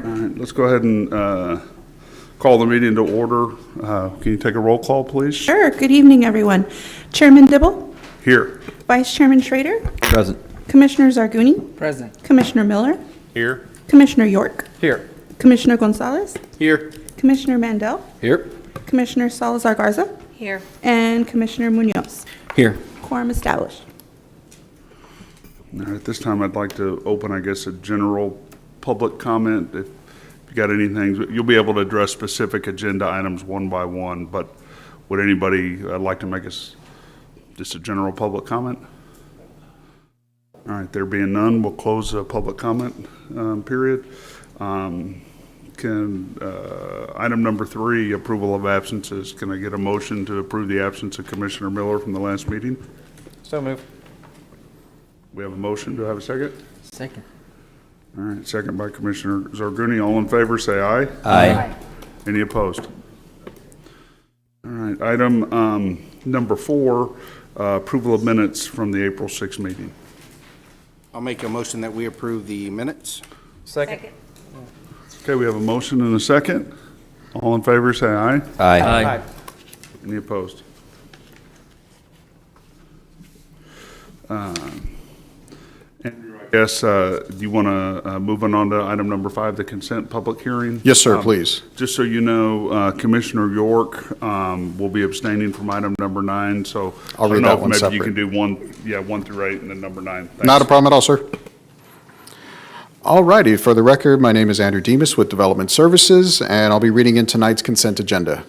All right, let's go ahead and call the meeting to order. Can you take a roll call, please? Sure. Good evening, everyone. Chairman Dibble? Here. Vice Chairman Schrader? Present. Commissioner Zarguni? Present. Commissioner Miller? Here. Commissioner York? Here. Commissioner Gonzalez? Here. Commissioner Mandel? Here. Commissioner Salazar Garza? Here. And Commissioner Munoz. Here. Quorum established. All right, at this time, I'd like to open, I guess, a general public comment. If you got anything, you'll be able to address specific agenda items one by one, but would anybody like to make us just a general public comment? All right, there being none, we'll close the public comment period. Item number 3, approval of absences. Can I get a motion to approve the absence of Commissioner Miller from the last meeting? So moved. We have a motion. Do I have a second? Second. All right, second by Commissioner Zarguni. All in favor, say aye. Aye. Any opposed? All right, item number 4, approval of minutes from the April 6th meeting. I'll make a motion that we approve the minutes. Second. Okay, we have a motion and a second. All in favor, say aye. Aye. Any opposed? Andrew, I guess, do you want to move on to item number 5, the consent public hearing? Yes, sir, please. Just so you know, Commissioner York will be abstaining from item number 9, so I'll I don't read know that if one maybe you separate. can do 1 through 8 and then number 9. Thanks. Not a problem at all, sir. All righty, for the record, my name is Andrew Demas with Development Services, and I'll be reading in tonight's consent agenda.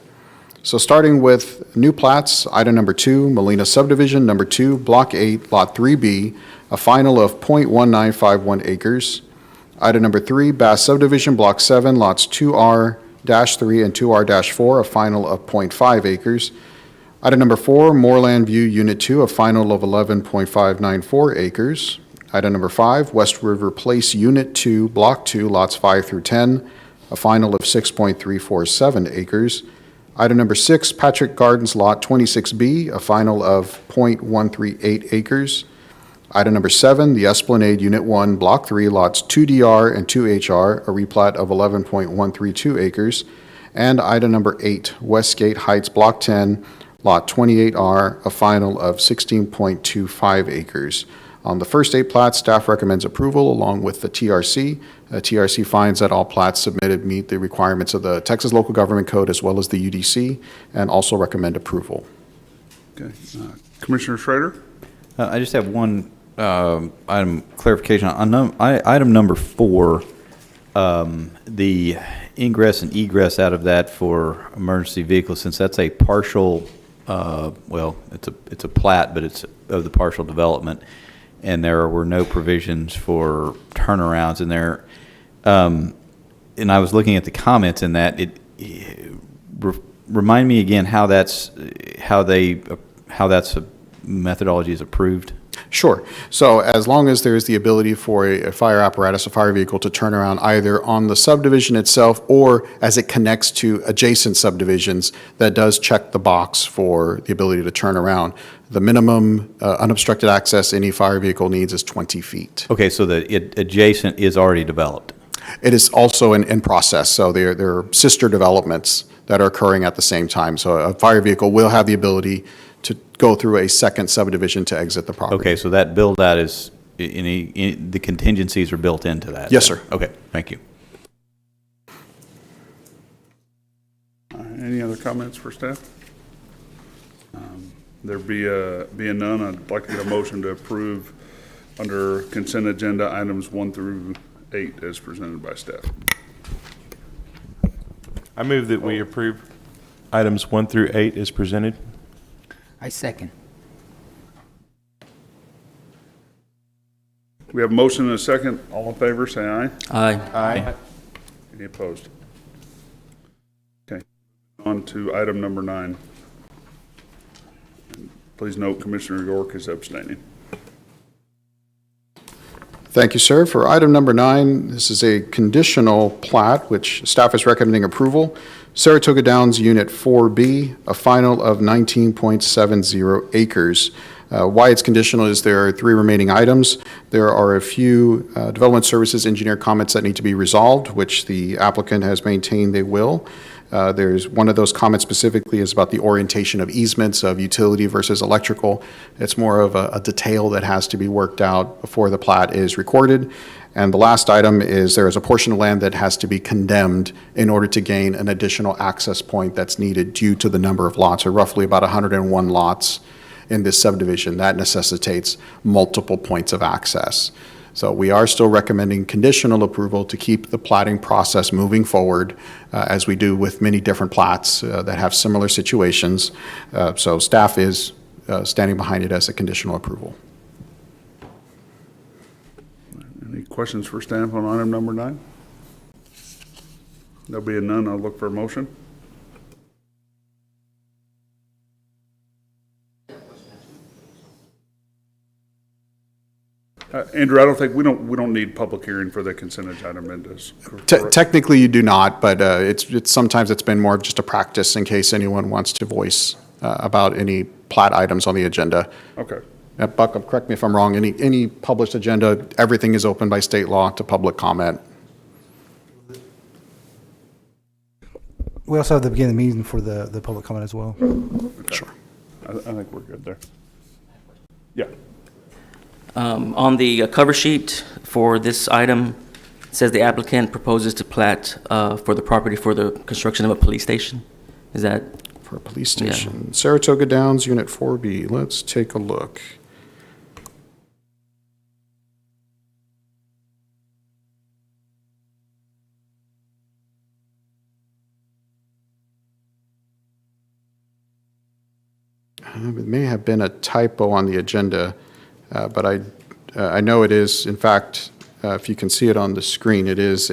So starting with new plats, item number 2, Molina Subdivision, number 2, Block 8, Lot 3B, a final of .1951 acres. Item number 3, Bass Subdivision, Block 7, Lots 2R-3 and 2R-4, a final of .5 acres. Item number 4, Moreland View, Unit 2, a final of 11.594 acres. Item number 5, West River Place, Unit 2, Block 2, Lots 5 through 10, a final of 6.347 acres. Item number 6, Patrick Gardens, Lot 26B, a final of .138 acres. Item number 7, the Esplanade, Unit 1, Block 3, Lots 2DR and 2HR, a replat of 11.132 acres. And item number 8, Westgate Heights, Block 10, Lot 28R, a final of 16.25 acres. On the first 8 plats, staff recommends approval along with the TRC. TRC finds that all plats submitted meet the requirements of the Texas Local Government Code as well as the UDC, and also recommend approval. Okay. Commissioner Schrader? I just have one item clarification. On item number 4, the ingress and egress out of that for emergency vehicles, since that's a partial, well, it's a plat, but it's of the partial development, and there were no provisions for turnarounds in there. And I was looking at the comments in that. Remind me again how that's a methodology is approved. Sure. So as long as there is the ability for a fire apparatus, a fire vehicle to turn around either on the subdivision itself or as it connects to adjacent subdivisions, that does check the box for the ability to turn around. The minimum unobstructed access any fire vehicle needs is 20 feet. Okay, so the adjacent is already developed. It is also in process, so there are sister developments that are occurring at the same time. So a fire vehicle will have the ability to go through a second subdivision to exit the property. Okay, so that build out is, the contingencies are built into that? Yes, sir. Okay, thank you. Any other comments for staff? There being none, I'd like to get a motion to approve under consent agenda items 1 through 8 as presented by staff. I move that we approve items 1 through 8 as presented. I second. We have a motion and a second. All in favor, say aye. Aye. Any opposed? Okay. On to item number 9. Please note Commissioner York is abstaining. Thank you, sir. For item number 9, this is a conditional plat, which staff is recommending approval. Saratoga Downs Unit 4B, a final of 19.70 acres. Why it's conditional is there are 3 remaining items. There are a few development services engineer comments that need to be resolved, which the applicant has maintained they will. There's one of those comments specifically is about the orientation of easements of utility versus electrical. It's more of a detail that has to be worked out before the plat is recorded. And the last item is there is a portion of land that has to be condemned in order to gain an additional access point that's needed due to the number of lots, or roughly about 101 lots in this subdivision. That necessitates multiple points of access. So we are still recommending conditional approval to keep the platting process moving forward, as we do with many different plats that have similar situations. So staff is standing behind it as a conditional approval. Any questions for staff on item number 9? There'll be none. I'll look for a motion. Andrew, I don't think, we don't need public hearing for the consent agenda, Mendez. Technically, you do not, but it's sometimes it's been more of just a practice in case anyone wants to voice about any plat items on the agenda. Okay. Buck, correct me if I'm wrong, any published agenda, everything is open by state law to public comment. We also have the beginning of the meeting for the public comment as well. Okay. Sure. I think we're good there. Yeah. On the cover sheet for this item, it says the applicant proposes to plat for the property for the construction of a police station. Is that? For a police station. Saratoga Downs, Unit 4B. Let's take a look. It may have been a typo on the agenda, but I know it is, in fact, if you can see it on the screen, it is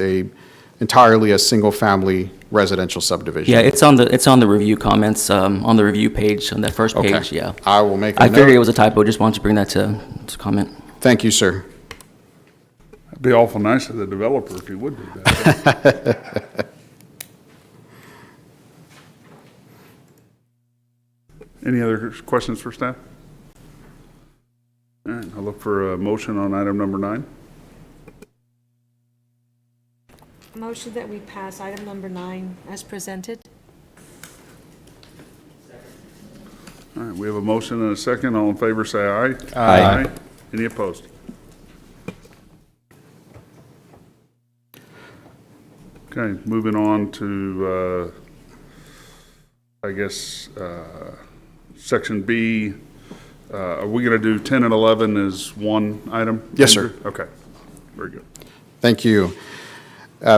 entirely a single-family residential subdivision. Yeah, it's on the review comments, on the review page, on that first Okay. page, yeah. I will make a I figured it note. was a typo, just wanted to bring that to comment. Thank you, sir. It'd be awful nice of the developer if he would do that. Any other questions for staff? All right, I'll look for a motion on item number 9. Motion that we pass item number 9 as presented. All right, we have a motion and a second. All in favor, say aye. Aye. Any opposed? Okay, moving on to, I guess, Section B. Are we going to do 10 and 11 as one item? Yes, sir. Andrew? Okay, very good. Thank you.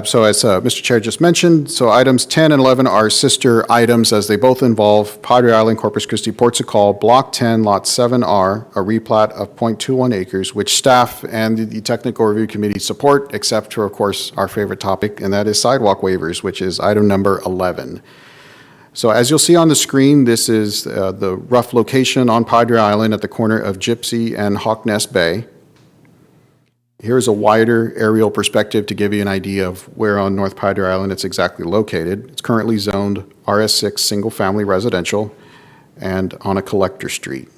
So as Mr. Chair just mentioned, so items 10 and 11 are sister items as they both involve Padre Island, Corpus Christi, Port Sacal, Block 10, Lot 7R, a replat of .21 acres, which staff and the Technical Review Committee support, except for, of course, our favorite topic, and that is sidewalk waivers, which is item number 11. So as you'll see on the screen, this is the rough location on Padre Island at the corner of Gypsy and Hawk Nest Bay. Here's a wider aerial perspective to give you an idea of where on North Padre Island it's exactly located. It's currently zoned RS6 single-family residential and on a collector street.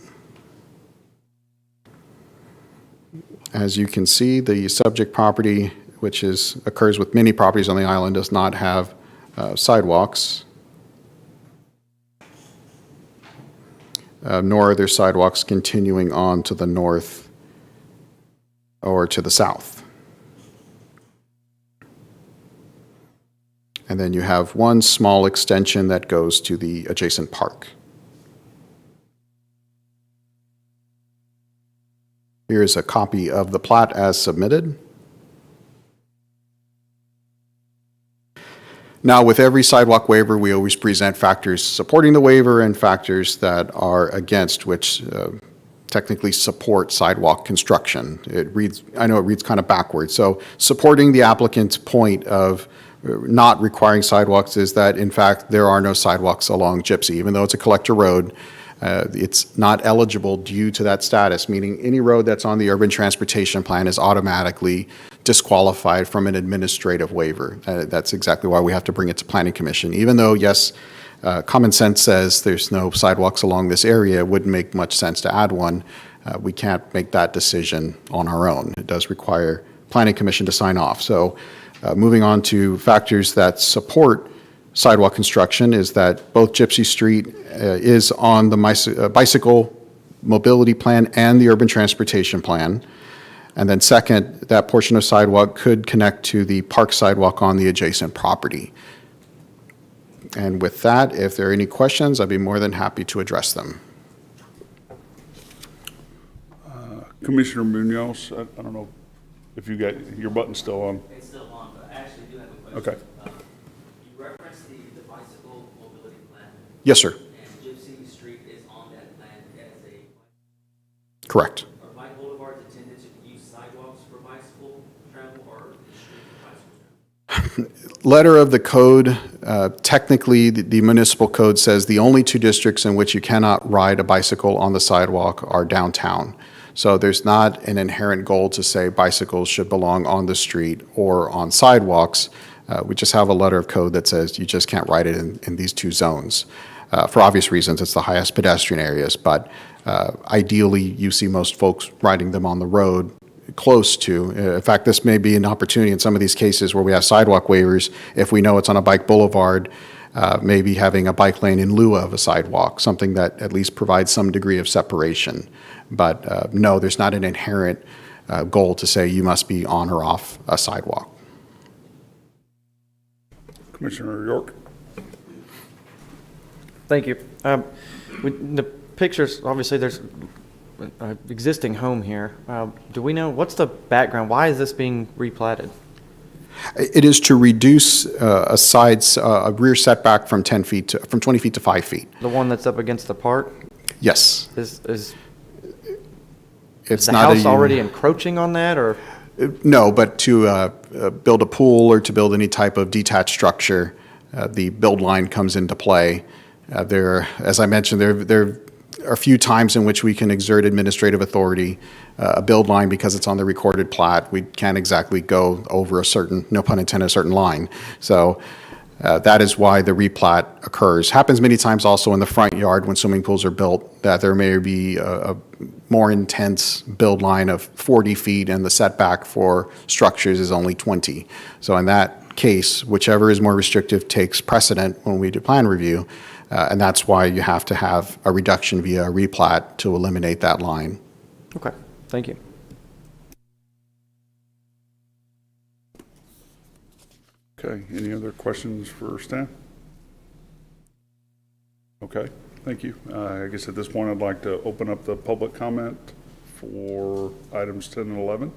As you can see, the subject property, which occurs with many properties on the island, does not have sidewalks. Nor are there sidewalks continuing on to the north or to the south. And then you have one small extension that goes to the adjacent park. Here's a copy of the plat as submitted. Now, with every sidewalk waiver, we always present factors supporting the waiver and factors that are against, which technically support sidewalk construction. I know it reads kind of backwards. So supporting the applicant's point of not requiring sidewalks is that, in fact, there are no sidewalks along Gypsy. Even though it's a collector road, it's not eligible due to that status, meaning any road that's on the urban transportation plan is automatically disqualified from an administrative waiver. That's exactly why we have to bring it to Planning Commission. Even though, yes, Common sense says there's no sidewalks along this area. It wouldn't make much sense to add one. We can't make that decision on our own. It does require Planning Commission to sign off. So moving on to factors that support sidewalk construction is that both Gypsy Street is on the bicycle mobility plan and the urban transportation plan. And then second, that portion of sidewalk could connect to the park sidewalk on the adjacent property. And with that, if there are any questions, I'd be more than happy to address them. Commissioner Munoz, I don't know if you got, your button's still on. It's still on, but I actually do have a question. Okay. You referenced the bicycle mobility plan, Yes, sir. and Gypsy Street is on that plan as a, Correct. are bike boulevards intended to use sidewalks for bicycle travel or the street for bicycle travel? Letter of the code, technically, the municipal code says the only two districts in which you cannot ride a bicycle on the sidewalk are downtown. So there's not an inherent goal to say bicycles should belong on the street or on sidewalks. We just have a letter of code that says you just can't ride it in these two zones. For obvious reasons, it's the highest pedestrian areas, but ideally, you see most folks riding them on the road close to. In fact, this may be an opportunity in some of these cases where we have sidewalk waivers, if we know it's on a bike boulevard, maybe having a bike lane in lieu of a sidewalk, something that at least provides some degree of separation. But no, there's not an inherent goal to say you must be on or off a sidewalk. Commissioner York? Thank you. With the pictures, obviously, there's an existing home here. Do we know, what's the background? Why is this being replatted? It is to reduce a rear setback from 10 feet to, from 20 feet to 5 feet. The one that's up against the park? Yes. Is It's the not house already encroaching on that, or? No, but to build a pool or to build any type of detached structure, the build line comes into play. As I mentioned, there are a few times in which we can exert administrative authority. A build line, because it's on the recorded plat, we can't exactly go over a certain, no pun intended, a certain line. So that is why the replat occurs. Happens many times also in the front yard when swimming pools are built, that there may be a more intense build line of 40 feet and the setback for structures is only 20. So in that case, whichever is more restrictive takes precedent when we do plan review. And that's why you have to have a reduction via a replat to eliminate that line. Okay, thank you. Okay, any other questions for staff? Okay, thank you. I guess at this point, I'd like to open up the public comment for items 10 and 11.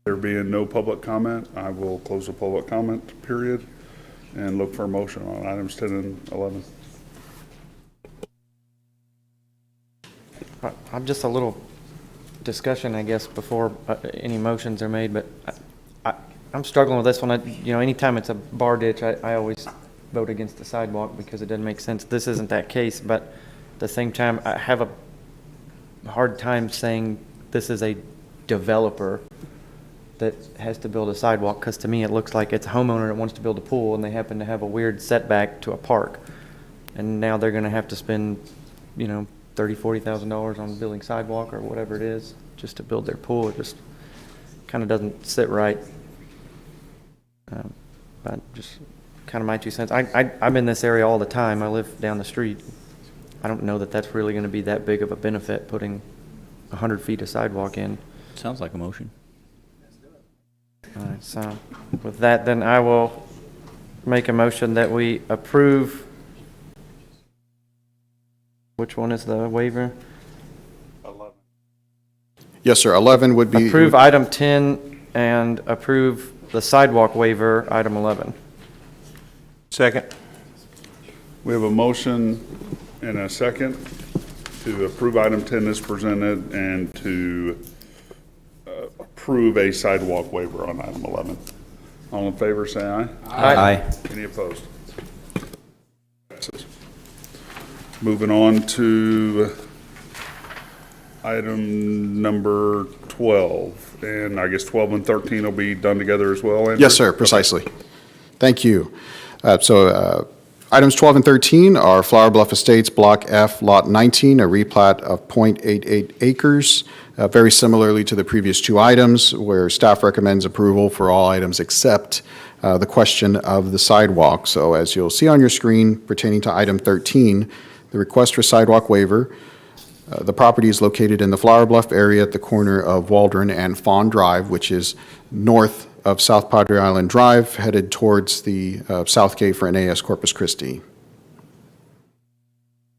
There being no public comment, I will close the public comment period and look for a motion on items 10 and 11. I'm just a little discussion, I guess, before any motions are made, but I'm struggling with this one. Anytime it's a bar ditch, I always vote against the sidewalk because it doesn't make sense. This isn't that case, but at the same time, I have a hard time saying this is a developer that has to build a sidewalk, because to me it looks like it's a homeowner that wants to build a pool and they happen to have a weird setback to a park, and now they're going to have to spend $30,000-$40,000 on building sidewalk or whatever it is just to build their pool. It just kind of doesn't sit right. But just kind of my 2 cents. I'm in this area all the time. I live down the street. I don't know that that's really going to be that big of a benefit, putting 100 feet of sidewalk in. Sounds like a motion. All right, so with that, then I will make a motion that we approve. Which one is the waiver? 11. Yes, sir. 11 would be. Approve item 10 and approve the sidewalk waiver, item 11. Second. We have a motion and a second to approve item 10 as presented and to approve a sidewalk waiver on item 11. All in favor, say aye. Aye. Any opposed? Passes. Moving on to item number 12, and I guess 12 and 13 will be done together as well, Andrew? Yes, sir. Precisely. Thank you. Items 12 and 13 are Flower Bluff Estates, Block F, Lot 19, a replat of .88 acres, very similarly to the previous two items, where staff recommends approval for all items except the question of the sidewalk. So as you'll see on your screen pertaining to item 13, the request for sidewalk waiver. The property is located in the Flower Bluff area at the corner of Waldron and Fawn Drive, which is north of South Padre Island Drive, headed towards the south gate for NAS Corpus Christi.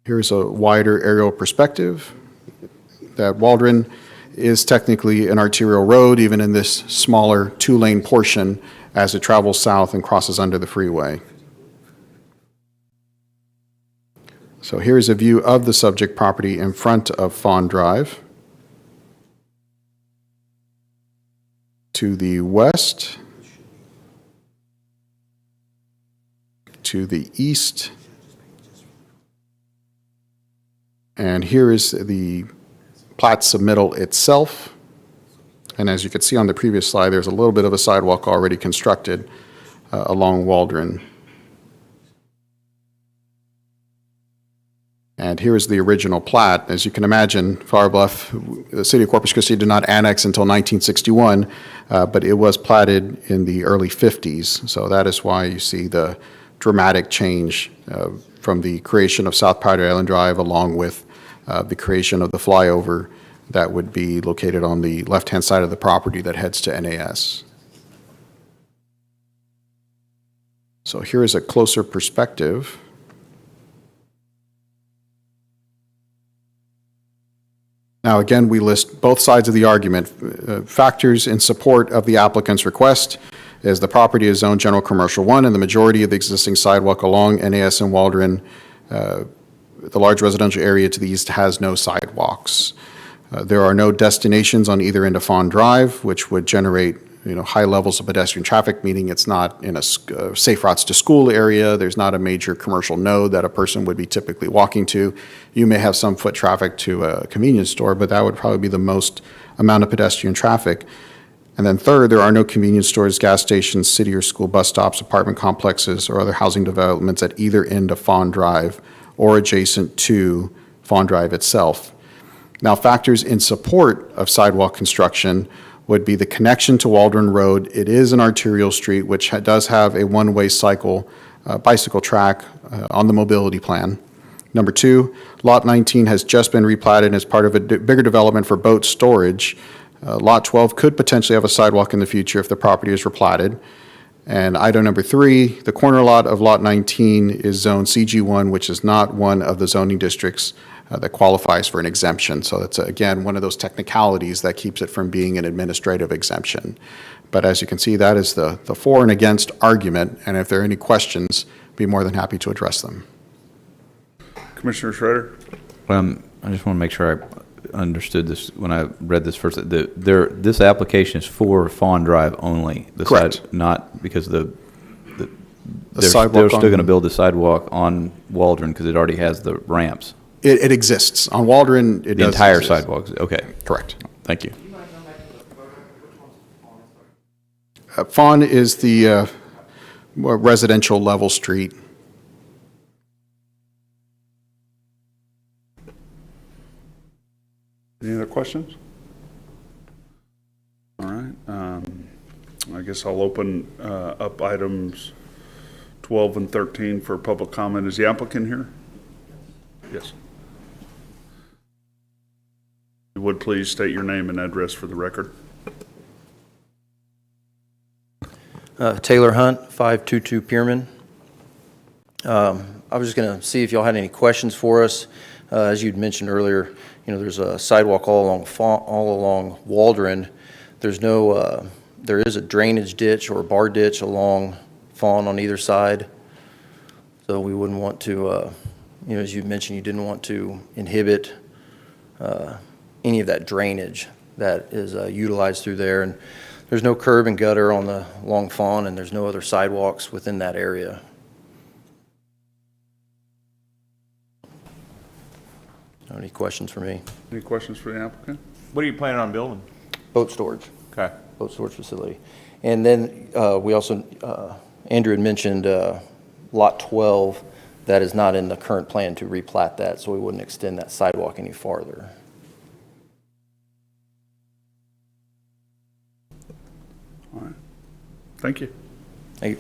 Here's a wider aerial perspective. That Waldron is technically an arterial road, even in this smaller two-lane portion as it travels south and crosses under the freeway. So here's a view of the subject property in front of Fawn Drive. To the west, to the east, and here is the plat submittal itself. And as you can see on the previous slide, there's a little bit of a sidewalk already constructed along Waldron. And here is the original plat. As you can imagine, Flower Bluff, the city of Corpus Christi did not annex until 1961, but it was platted in the early 50s. So that is why you see the dramatic change from the creation of South Padre Island Drive along with the creation of the flyover that would be located on the left-hand side of the property that heads to NAS. So here is a closer perspective. Now, again, we list both sides of the argument. Factors in support of the applicant's request is the property is zoned general commercial 1, and the majority of the existing sidewalk along NAS and Waldron, the large residential area to the east, has no sidewalks. There are no destinations on either end of Fawn Drive, which would generate high levels of pedestrian traffic, meaning it's not in a safe routes to school area. There's not a major commercial node that a person would be typically walking to. You may have some foot traffic to a convenience store, but that would probably be the most amount of pedestrian traffic. And then third, there are no convenience stores, gas stations, city or school bus stops, apartment complexes, or other housing developments at either end of Fawn Drive or adjacent to Fawn Drive itself. Now, factors in support of sidewalk construction would be the connection to Waldron Road. It is an arterial street, which does have a one-way bicycle track on the mobility plan. Number 2, Lot 19 has just been replatted as part of a bigger development for boat storage. Lot 12 could potentially have a sidewalk in the future if the property is replatted. And item number 3, the corner lot of Lot 19 is zone CG1, which is not one of the zoning districts that qualifies for an exemption. So that's, again, one of those technicalities that keeps it from being an administrative exemption. But as you can see, that is the for and against argument, and if there are any questions, be more than happy to address them. Commissioner Schroeder? I just want to make sure I understood this when I read this first. This application is for Fawn Drive only. Correct. Not because they're sidewalk still going to build the sidewalk on Waldron because it already has the ramps. It exists. On Waldron, it does The entire exist. sidewalks, okay. Correct. Thank you. Fawn is the more residential level street. Any other questions? All right. I guess I'll open up items 12 and 13 for public comment. Is the applicant here? Yes. You would please state your name and address for the record. Taylor Hunt, 522 Pierman. I was just going to see if y'all had any questions for us. As you'd mentioned earlier, there's a sidewalk all along Waldron. There's no, there is a drainage ditch or a bar ditch along Fawn on either side. So we wouldn't want to, as you mentioned, you didn't want to inhibit any of that drainage that is utilized through there. And there's no curb and gutter on the long Fawn, and there's no other sidewalks within that area. Any questions for me? Any questions for the applicant? What are you planning on building? Boat storage. Okay. Boat storage facility. And then we also Andrew had mentioned Lot 12, that is not in the current plan to replat that, so we wouldn't extend that sidewalk any farther. All right. Thank you. Thank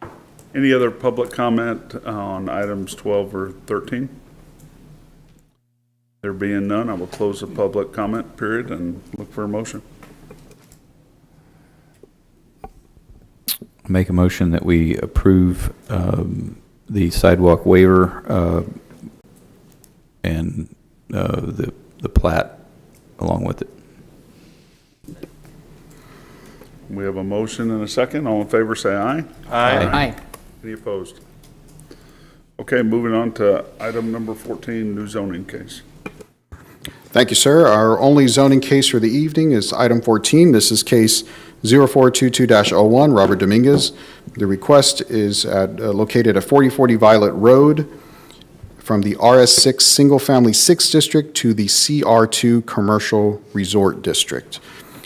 you. Any other public comment on items 12 or 13? There being none, I will close the public comment period and look for a motion. Make a motion that we approve the sidewalk waiver and the plat along with it. We have a motion and a second. All in favor, say aye. Aye. Any opposed? Okay, moving on to item number 14, new zoning case. Thank you, sir. Our only zoning case for the evening is item 14. This is case 0422-01, Robert Dominguez. The request is located at 4040 Violet Road from the RS6 Single Family 6 District to the CR2 Commercial Resort District.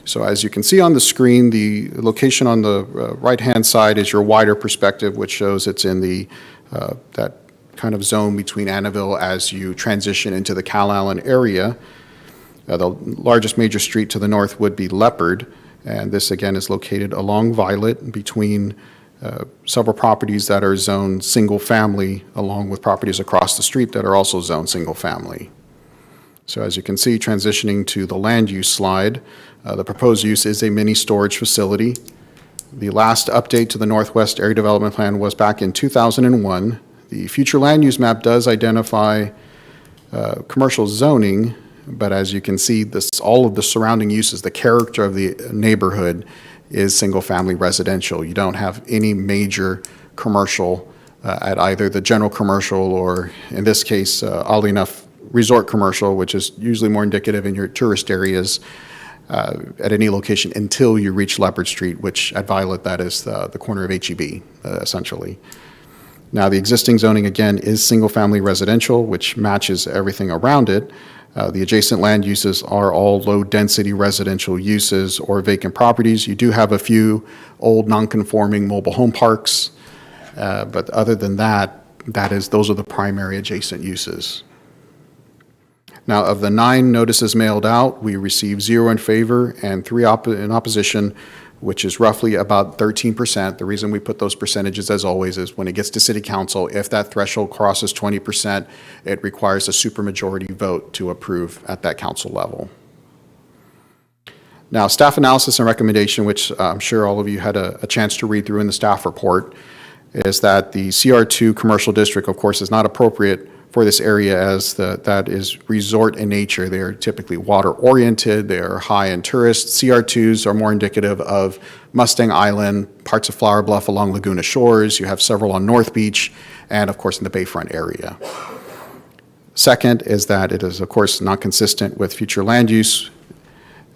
So as you can see on the screen, the location on the right-hand side is your wider perspective, which shows it's in the that kind of zone between Annaville as you transition into the Cal Allen area. The largest major street to the north would be Leopard, and this again is located along Violet between several properties that are zoned single family, along with properties across the street that are also zoned single family. So as you can see, transitioning to the land use slide, the proposed use is a mini storage facility. The last update to the Northwest Area Development Plan was back in 2001. The future land use map does identify commercial zoning, but as you can see, all of the surrounding uses, the character of the neighborhood is single-family residential. You don't have any major commercial at either the general commercial or, in this case, oddly enough, resort commercial, which is usually more indicative in your tourist areas at any location until you reach Leopard Street, which at Violet, that is the corner of HEB, essentially. Now, the existing zoning, again, is single-family residential, which matches everything around it. The adjacent land uses are all low-density residential uses or vacant properties. You do have a few old non-conforming mobile home parks, but other than that, those are the primary adjacent uses. Now, of the 9 notices mailed out, we received 0 in favor and 3 in opposition, which is roughly about 13%. The reason we put those percentages, as always, is when it gets to City Council, if that threshold crosses 20%, it requires a supermajority vote to approve at that council level. Now, staff analysis and recommendation, which I'm sure all of you had a chance to read through in the staff report, is that the CR2 Commercial District, of course, is not appropriate for this area as that is resort in nature. They are typically water-oriented, they are high in tourists. CR2s are more indicative of Mustang Island, parts of Flower Bluff along Laguna Shores. You have several on North Beach, and of course in the Bayfront area. Second is that it is, of course, not consistent with future land use.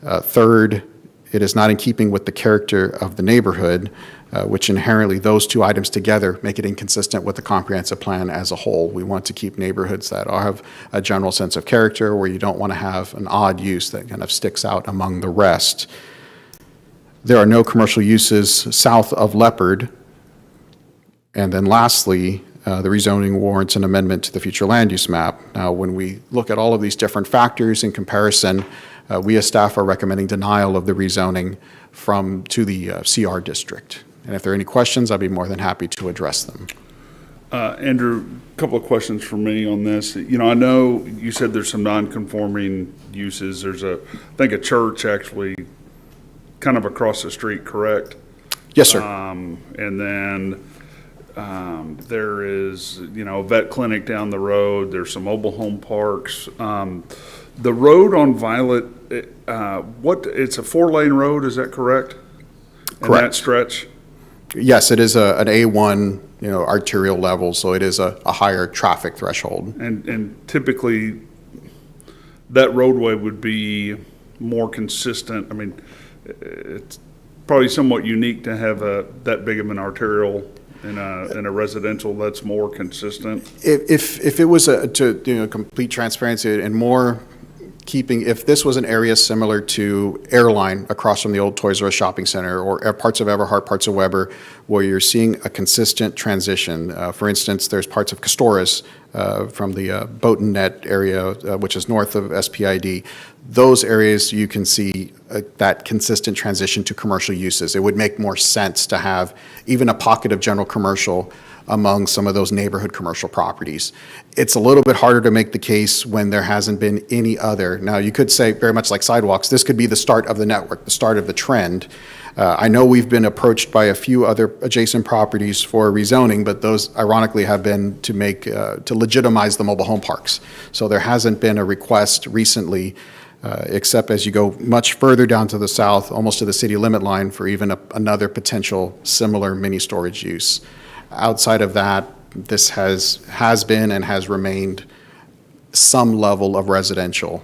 Third, it is not in keeping with the character of the neighborhood, which inherently those 2 items together make it inconsistent with the comprehensive plan as a whole. We want to keep neighborhoods that have a general sense of character, where you don't want to have an odd use that kind of sticks out among the rest. There are no commercial uses south of Leopard. And then lastly, the rezoning warrants an amendment to the future land use map. Now, when we look at all of these different factors in comparison, we as staff are recommending denial of the rezoning to the CR district. And if there are any questions, I'd be more than happy to address them. Andrew, a couple of questions for me on this. You know, I know you said there's some non-conforming uses. There's I think a church actually kind of across the street, correct? Yes, sir. And then there is, a vet clinic down the road. There's some mobile home parks. The road on Violet, it's a 4-lane road, is that correct? Correct. In that stretch? Yes, it is an A1, arterial level, so it is a higher traffic threshold. And typically, that roadway would be more consistent. I mean, it's probably somewhat unique to have that big of an arterial in a residential that's more consistent. If it was to complete transparency and more keeping, if this was an area similar to Airline across from the old Toys R Us shopping center, or parts of Everhart, parts of Weber, where you're seeing a consistent transition. For instance, there's parts of Castoris from the Boat and Net area, which is north of SPID. Those areas, you can see that consistent transition to commercial uses. It would make more sense to have even a pocket of general commercial among some of those neighborhood commercial properties. It's a little bit harder to make the case when there hasn't been any other. Now, you could say, very much like sidewalks, this could be the start of the network, the start of the trend. I know we've been approached by a few other adjacent properties for rezoning, but those ironically have been to make, to legitimize the mobile home parks. So there hasn't been a request recently, except as you go much further down to the south, almost to the city limit line, for even another potential similar mini storage use. Outside of that, this has been and has remained some level of residential.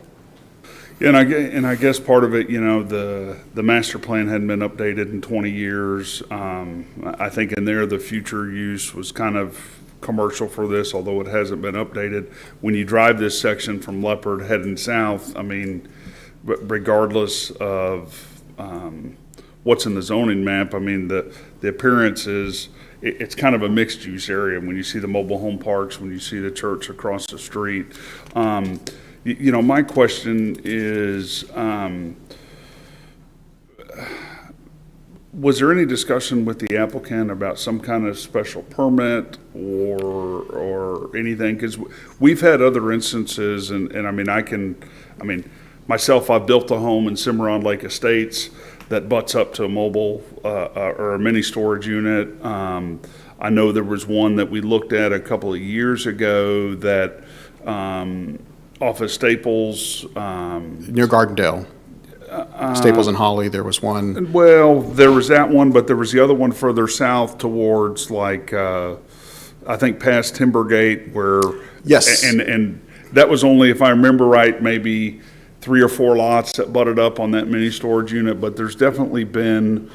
Yeah, and I guess part of it, you know, the master plan hadn't been updated in 20 years. I think in there, the future use was kind of commercial for this, although it hasn't been updated. When you drive this section from Leopard heading south, I mean, regardless of what's in the zoning map, I mean, the appearance is, it's kind of a mixed use area. When you see the mobile home parks, when you see the church across the street. You know, my question is, was there any discussion with the applicant about some kind of special permit or anything? Because we've had other instances, and I mean, myself, I've built a home in Cimarron Lake Estates that butts up to a mobile or a mini storage unit. I know there was one that we looked at a couple of years ago that off of Staples. Near Gardendale. Staples and Holly, there was one. Well, there was that one, but there was the other one further south towards like, I think past Timbergate where. Yes. And that was only, if I remember right, maybe 3 or 4 lots that butted up on that mini storage unit, but there's definitely been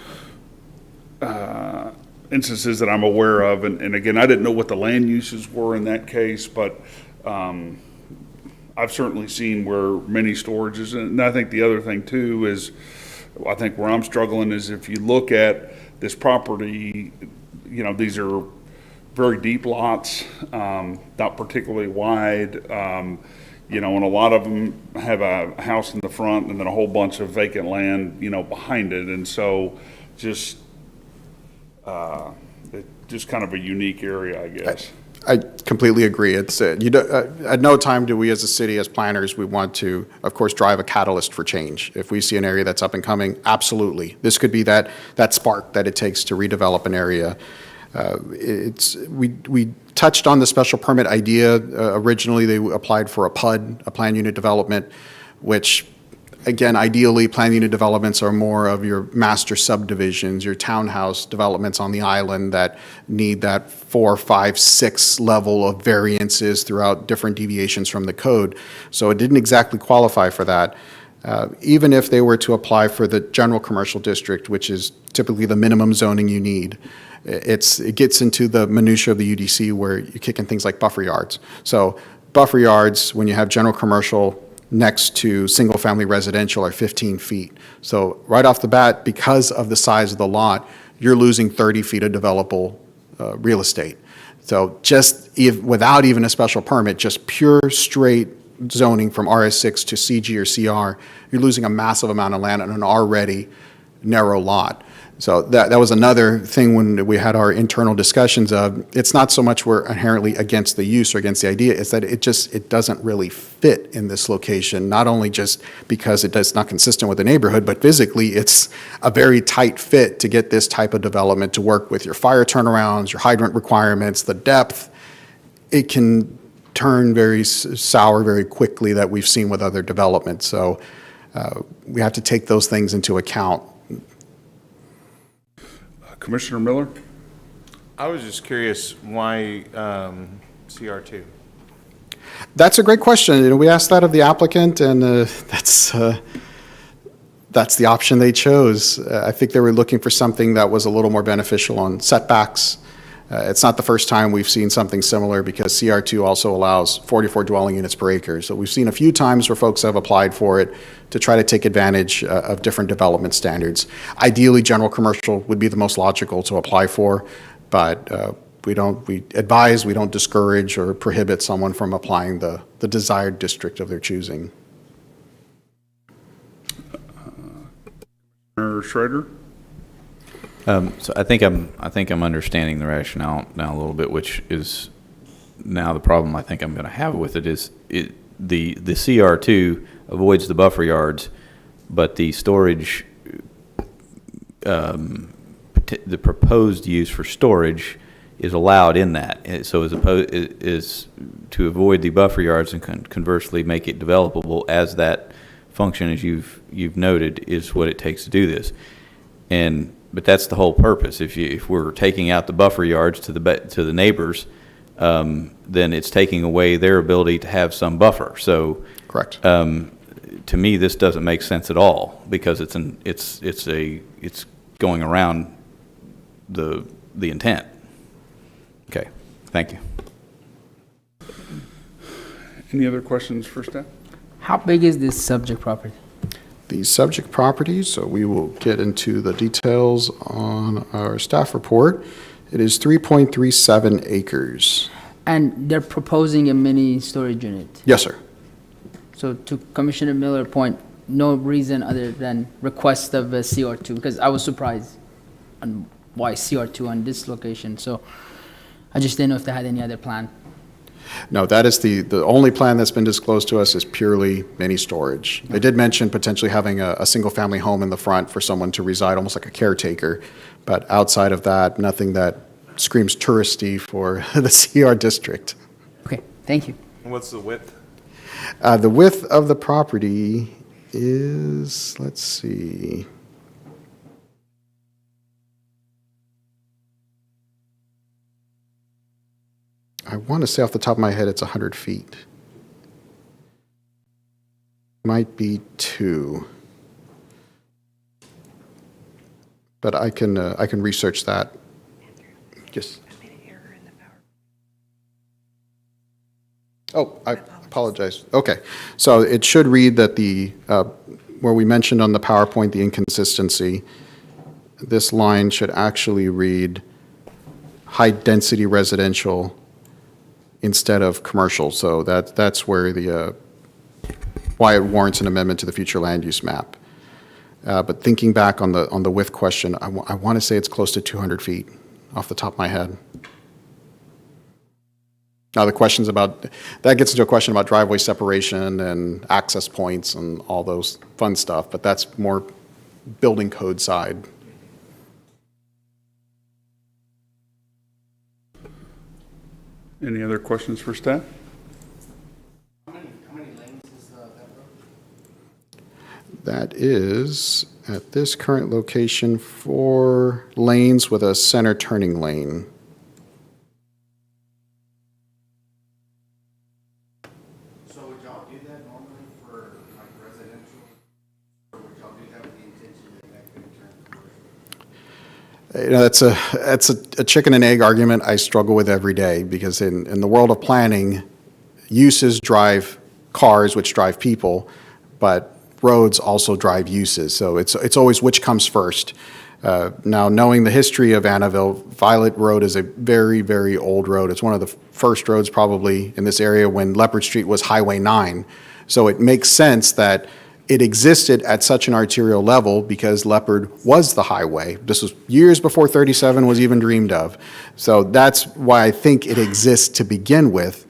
instances that I'm aware of. And again, I didn't know what the land uses were in that case, but I've certainly seen where mini storages, and I think the other thing too is, I think where I'm struggling is if you look at this property, you know, these are very deep lots, not particularly wide, you know, and a lot of them have a house in the front and then a whole bunch of vacant land, you know, behind it. And so just kind of a unique area, I guess. I completely agree. It's at no time do we as a city, as planners, we want to, of course, drive a catalyst for change. If we see an area that's up and coming, absolutely. This could be that spark that it takes to redevelop an area. We touched on the special permit idea. Originally, they applied for a PUD, a plan unit development, which, again, ideally, plan unit developments are more of your master subdivisions, your townhouse developments on the island that need that 4, 5, 6 level of variances throughout different deviations from the code. So it didn't exactly qualify for that. Even if they were to apply for the general commercial district, which is typically the minimum zoning you need, it gets into the minutia of the UDC where you kick in things like buffer yards. So buffer yards, when you have general commercial next to single-family residential, are 15 feet. So right off the bat, because of the size of the lot, you're losing 30 feet of developable real estate. So just without even a special permit, just pure straight zoning from RS6 to CG or CR, you're losing a massive amount of land on an already narrow lot. So that was another thing when we had our internal discussions of, it's not so much we're inherently against the use or against the idea, it's that it doesn't really fit in this location, not only just because it's not consistent with the neighborhood, but physically it's a very tight fit to get this type of development to work with your fire turnarounds, your hydrant requirements, the depth. It can turn very sour very quickly, that we've seen with other developments. So we have to take those things into account. Commissioner Miller? I was just curious why CR2? That's a great question. You know, we asked that of the applicant, and that's the option they chose. I think they were looking for something that was a little more beneficial on setbacks. It's not the first time we've seen something similar because CR2 also allows 44 dwelling units per acre. So we've seen a few times where folks have applied for it to try to take advantage of different development standards. Ideally, general commercial would be the most logical to apply for, but we advise, we don't discourage or prohibit someone from applying the desired district of their choosing. Schrader? So I think I'm understanding the rationale now a little bit, which is now the problem I think I'm going to have with it is the CR2 avoids the buffer yards, but the storage, the proposed use for storage is allowed in that. So as opposed is to avoid the buffer yards and conversely make it developable as that function, as you've noted, is what it takes to do this. But that's the whole purpose. If we're taking out the buffer yards to the neighbors, then it's taking away their ability to have some buffer. So correct. To me, this doesn't make sense at all because it's going around the intent. Okay, thank you. Any other questions for staff? How big is this subject property? The subject property, so we will get into the details on our staff report. It is 3.37 acres. And they're proposing a mini storage unit. Yes, sir. So to Commissioner Miller's point, no reason other than request of a CR2, because I was surprised on why CR2 on this location. So I just didn't know if they had any other plan. No, that is the only plan that's been disclosed to us is purely mini storage. They did mention potentially having a single-family home in the front for someone to reside, almost like a caretaker. But outside of that, nothing that screams touristy for the CR district. Okay, thank you. What's the width? The width of the property is, let's see. I want to say off the top of my head, it's 100 feet. Might be 2. But I can research that. Yes. Oh, I apologize. Okay. So it should read that where we mentioned on the PowerPoint the inconsistency, this line should actually read high-density residential instead of commercial. So that's where why it warrants an amendment to the future land use map. But thinking back on the width question, I want to say it's close to 200 feet off the top of my head. Now the questions that gets into a question about driveway separation and access points and all those fun stuff, but that's more building code side. Any other questions for staff? How many lanes is that road? That is, at this current location, 4 lanes with a center turning lane. So would y'all do that normally for like residential? Or would y'all do that with the intention that could turn commercial? You know, that's a chicken and egg argument I struggle with every day because in the world of planning, uses drive cars, which drive people, but roads also drive uses. So it's always which comes first. Now, knowing the history of Annaville, Violet Road is a very, very old road. It's one of the first roads probably in this area when Leopard Street was Highway 9. So it makes sense that it existed at such an arterial level because Leopard was the highway. This was years before 37 was even dreamed of. So that's why I think it exists to begin with,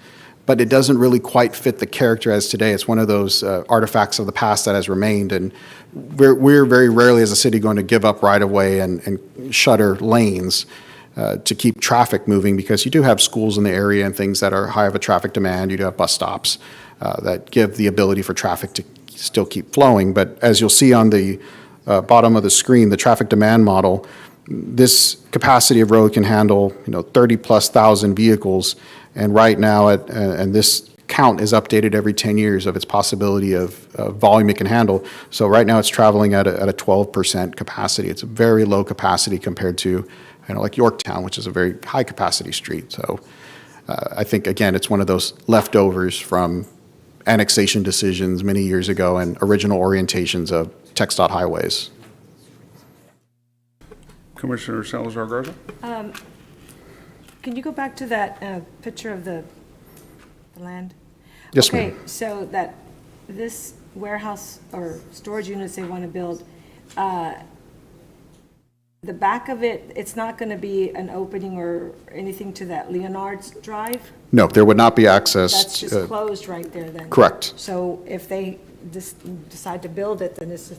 but it doesn't really quite fit the character as today. It's one of those artifacts of the past that has remained, and we're very rarely as a city going to give up right-of-way and shutter lanes to keep traffic moving because you do have schools in the area and things that are high of a traffic demand. You do have bus stops that give the ability for traffic to still keep flowing. But as you'll see on the bottom of the screen, the traffic demand model, this capacity of road can handle 30+ thousand vehicles. And right now, and this count is updated every 10 years of its possibility of volume it can handle. So right now it's traveling at a 12% capacity. It's a very low capacity compared to like Yorktown, which is a very high-capacity street. So I think, again, it's one of those leftovers from annexation decisions many years ago and original orientations of TxDOT highways. Commissioner Salazar Garza? Can you go back to that picture of the land? Yes, ma'am. Okay, so this warehouse or storage units they want to build, the back of it, it's not going to be an opening or anything to that Leonard's Drive? No, there would not be access. That's just closed right there then? Correct. So if they decide to build it, then it's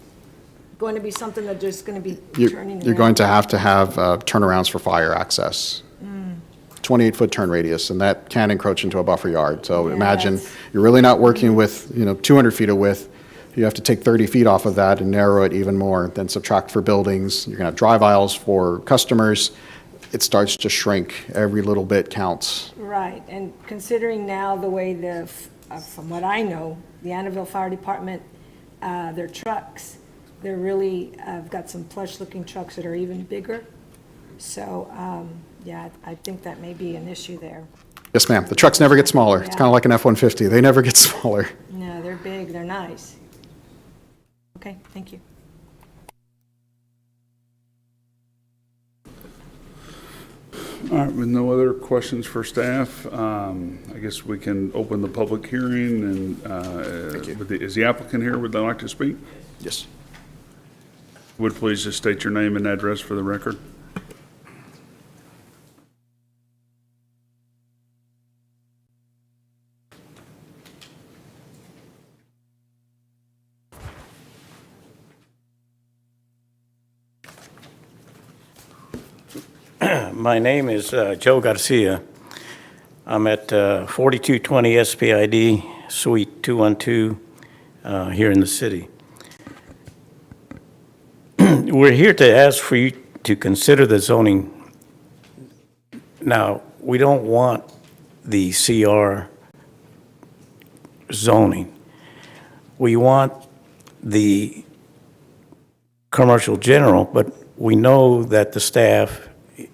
going to be something that just going to be turning around? You're going to have turnarounds for fire access. 28-foot turn radius, and that can encroach into a buffer yard. So Yeah, imagine that's- you're really not working with, 200 feet of width. You have to take 30 feet off of that and narrow it even more, then subtract for buildings. You're going to have drive aisles for customers. It starts to shrink. Every little bit counts. Right, and considering now the way from what I know, the Annabelle Fire Department, their trucks, they're really, got some plush-looking trucks that are even bigger. So, yeah, I think that may be an issue there. Yes, ma'am. The trucks never get smaller. It's Yeah. kind of like an F-150. They never get smaller. No, they're big, they're nice. Okay, thank you. All right, with no other questions for staff, I guess we can open the public hearing and, is the applicant here? Would they like to speak? Yes. Would please just state your name and address for the record? My name is Joe Garcia. I'm at 4220 SPID, Suite 212, here in the city. We're here to ask for you to consider the zoning. Now, we don't want the CR zoning. We want the commercial general, but we know that the staff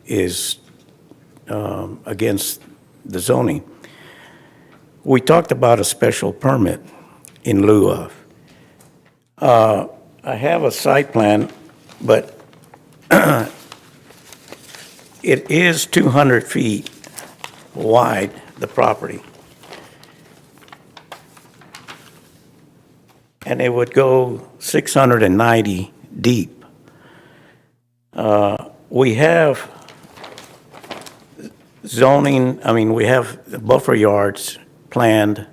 is against the zoning. We talked about a special permit in lieu of. I have a site plan, but it is 200 feet wide, the property. And it would go 690 deep. We have zoning, we have buffer yards planned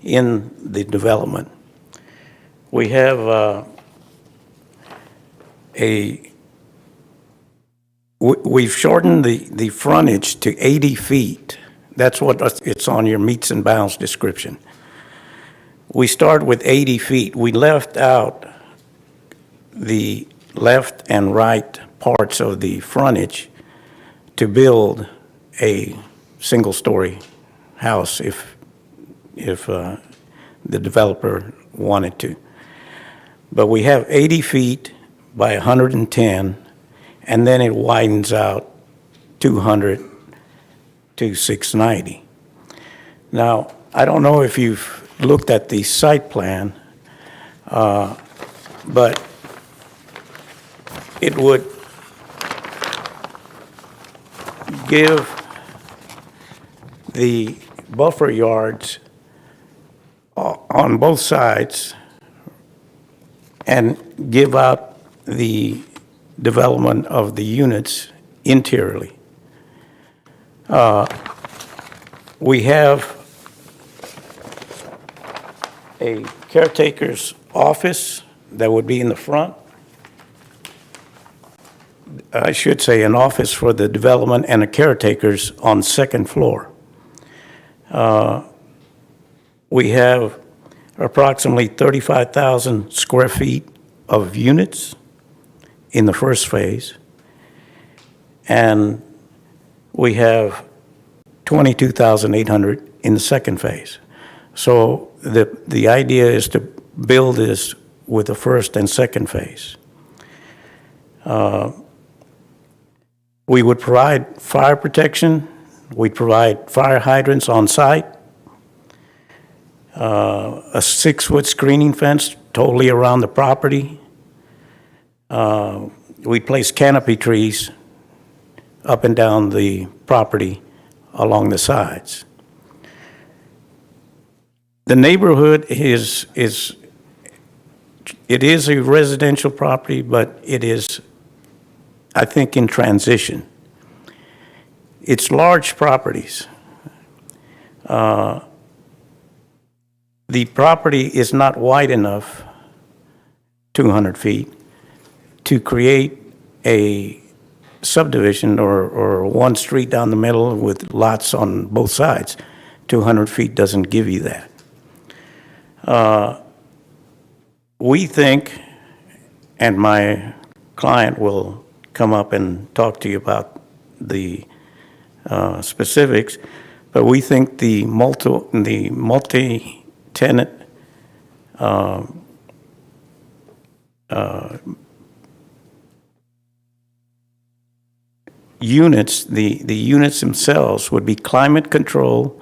in the development. We have we've shortened the frontage to 80 feet. That's what it's on your meets and bounds description. We start with 80 feet. We left out the left and right parts of the frontage to build a single-story house if the developer wanted to. But we have 80 feet by 110, and then it widens out 200 to 690. Now, I don't know if you've looked at the site plan, but it would give the buffer yards on both sides and give out the development of the units interiorly. We have a caretaker's office that would be in the front. I should say an office for the development and a caretaker's on second floor. We have approximately 35,000 square feet of units in the first phase, and we have 22,800 in the second phase. So the idea is to build this with the first and second phase. We would provide fire protection. We'd provide fire hydrants on site. A 6-foot screening fence totally around the property. We'd place canopy trees up and down the property along the sides. The neighborhood is it is a residential property, but it is, I think, in transition. It's large properties. The property is not wide enough, 200 feet, to create a subdivision or one street down the middle with lots on both sides. 200 feet doesn't give you that. We think, and my client will come up and talk to you about the specifics, but we think the multi-tenant units, the units themselves would be climate control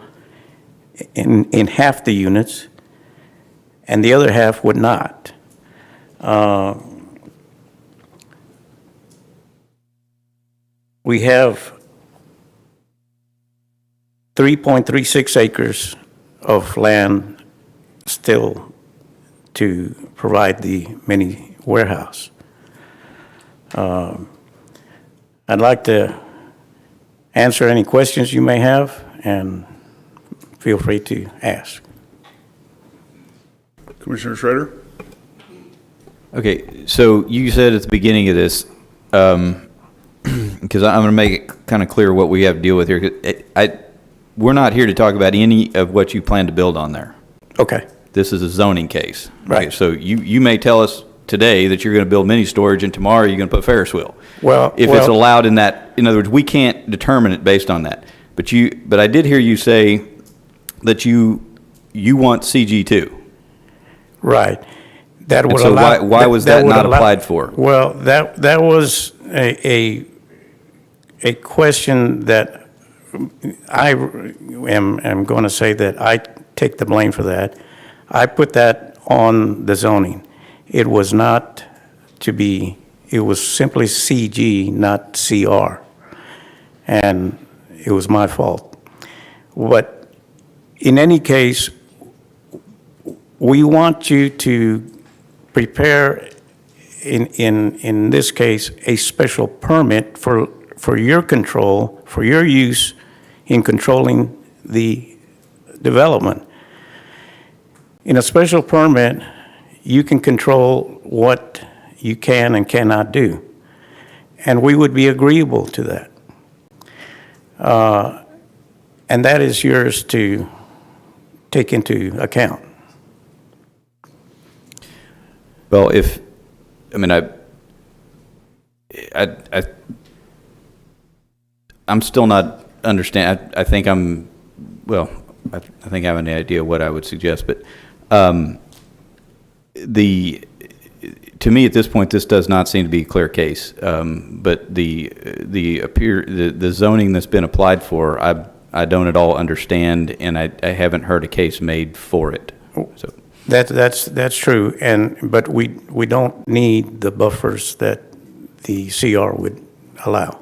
in half the units, and the other half would not. We have 3.36 acres of land still to provide the mini warehouse. I'd like to answer any questions you may have, and feel free to ask. Commissioner Schrader? Okay, so you said at the beginning of this, because I'm going to make it kind of clear what we have to deal with here. We're not here to talk about any of what you plan to build on there. Okay. This is a zoning case. Right. Okay, so you may tell us today that you're going to build mini storage, and tomorrow you're going to put Ferris wheel. Well, if it's allowed in that, in other words, we can't determine it based on that. But I did hear you say that you want CG2. Right. That would And so allow. why was that would not allow- applied for? Well, that was a question that I am going to say that I take the blame for that. I put that on the zoning. It was not to be, it was simply CG, not CR. And it was my fault. But in any case, we want you to prepare, in this case, a special permit for your control, for your use in controlling the development. In a special permit, you can control what you can and cannot do. And we would be agreeable to that. And that is yours to take into account. Well, I'm still not understand. I think I think I have an idea what I would suggest, but to me at this point, this does not seem to be a clear case. But the zoning that's been applied for, I don't at all understand, and I haven't heard a case made for it. So That's true, but we don't need the buffers that the CR would allow.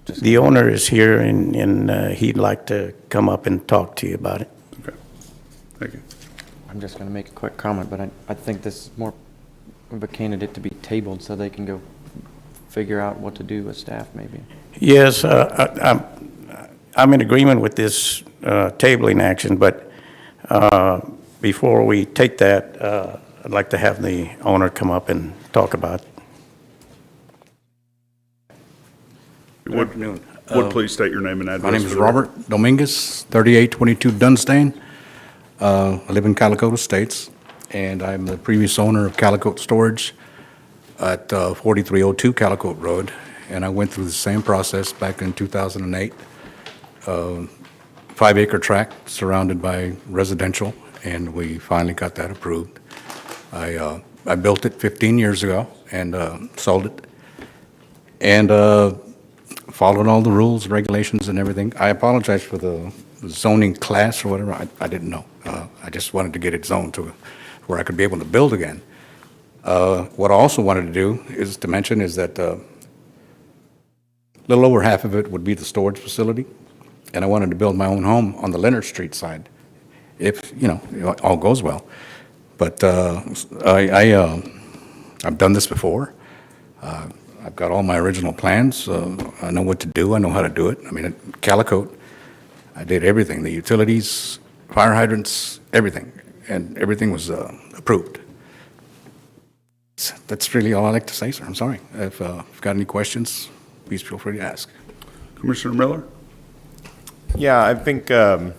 The owner is here, and he'd like to come up and talk to you about it. Okay, thank you. I'm just going to make a quick comment, but I think this is more of a candidate to be tabled so they can go figure out what to do with staff, maybe. Yes, I'm in agreement with this tabling action, but before we take that, I'd like to have the owner come up and talk about it. Would please state your name and address. My name is for the record. Robert Dominguez, 3822 Dunstain. I live in Calicote Estates, and I'm the previous owner of Calicote Storage at 4302 Calicote Road, and I went through the same process back in 2008. 5-acre tract surrounded by residential, and we finally got that approved. I I built it 15 years ago and sold it. And followed all the rules, regulations, and everything. I apologize for the zoning class or whatever. I didn't know. I just wanted to get it zoned to where I could be able to build again. What I also wanted to do is to mention is that a little over half of it would be the storage facility, and I wanted to build my own home on the Leonard Street side, if, all goes well. But I've done this before. I've got all my original plans. I know what to do. I know how to do it. I mean, at Calicote, I did everything, the utilities, fire hydrants, everything, and everything was approved. That's really all I like to say, sir. I'm sorry. If you've got any questions, please feel free to ask. Commissioner Miller? Yeah, I think our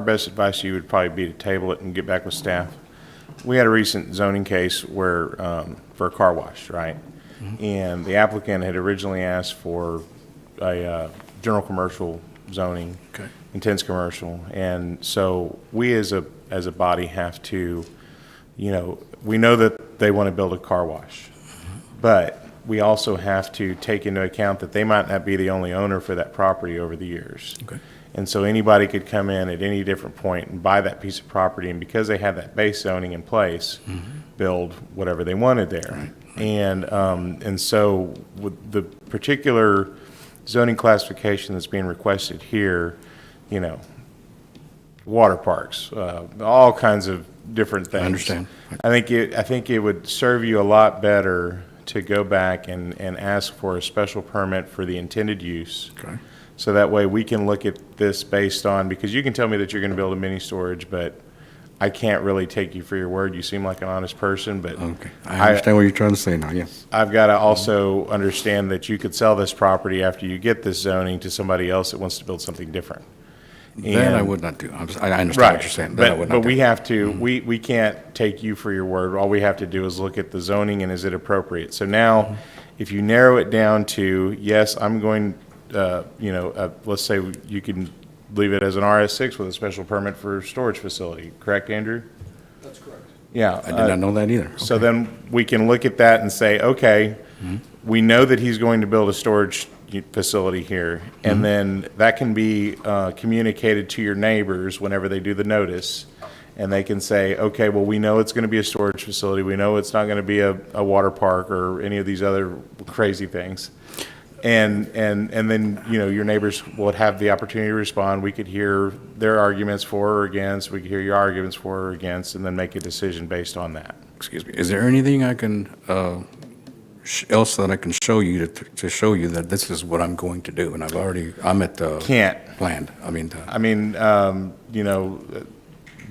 best advice to you would probably be to table it and get back with staff. We had a recent zoning case where, for a car wash, right? And the applicant had originally asked for a general commercial zoning, intense commercial. And so we as a body have to, we know that they want to build a car wash, but we also have to take into account that they might not be the only owner for that property over the years. Okay. And so anybody could come in at any different point and buy that piece of property, and because they have that base zoning in place, build whatever they wanted there. Right. And so with the particular zoning classification that's being requested here, water parks, all kinds of different things. I understand. I think it would serve you a lot better to go back and ask for a special permit for the intended use. Okay. So that way we can look at this based on, because you can tell me that you're going to build a mini storage, but I can't really take you for your word. You seem like an honest person, but Okay. I understand what you're trying to say now, yes. I've got to also understand that you could sell this property after you get this zoning to somebody else that wants to build something different. That I would not do. I understand what you're saying. That I would not But do. we have to, we can't take you for your word. All we have to do is look at the zoning and is it appropriate. So now, if you narrow it down to, yes, I'm going, let's say you can leave it as an RS6 with a special permit for storage facility, correct, Andrew? That's correct. Yeah. I did not know that either. So then we can look at that and say, okay, we know that he's going to build a storage facility here, and then that can be communicated to your neighbors whenever they do the notice, and they can say, okay, well, we know it's going to be a storage facility, we know it's not going to be a water park or any of these other crazy things, and then your neighbors would have the opportunity to respond. We could hear their arguments for or against, we could hear your arguments for or against, and then make a decision based on that. Excuse me. Is there anything I can, else that I can show you to show you that this is what I'm going to do? And I'm at the Can't. planned.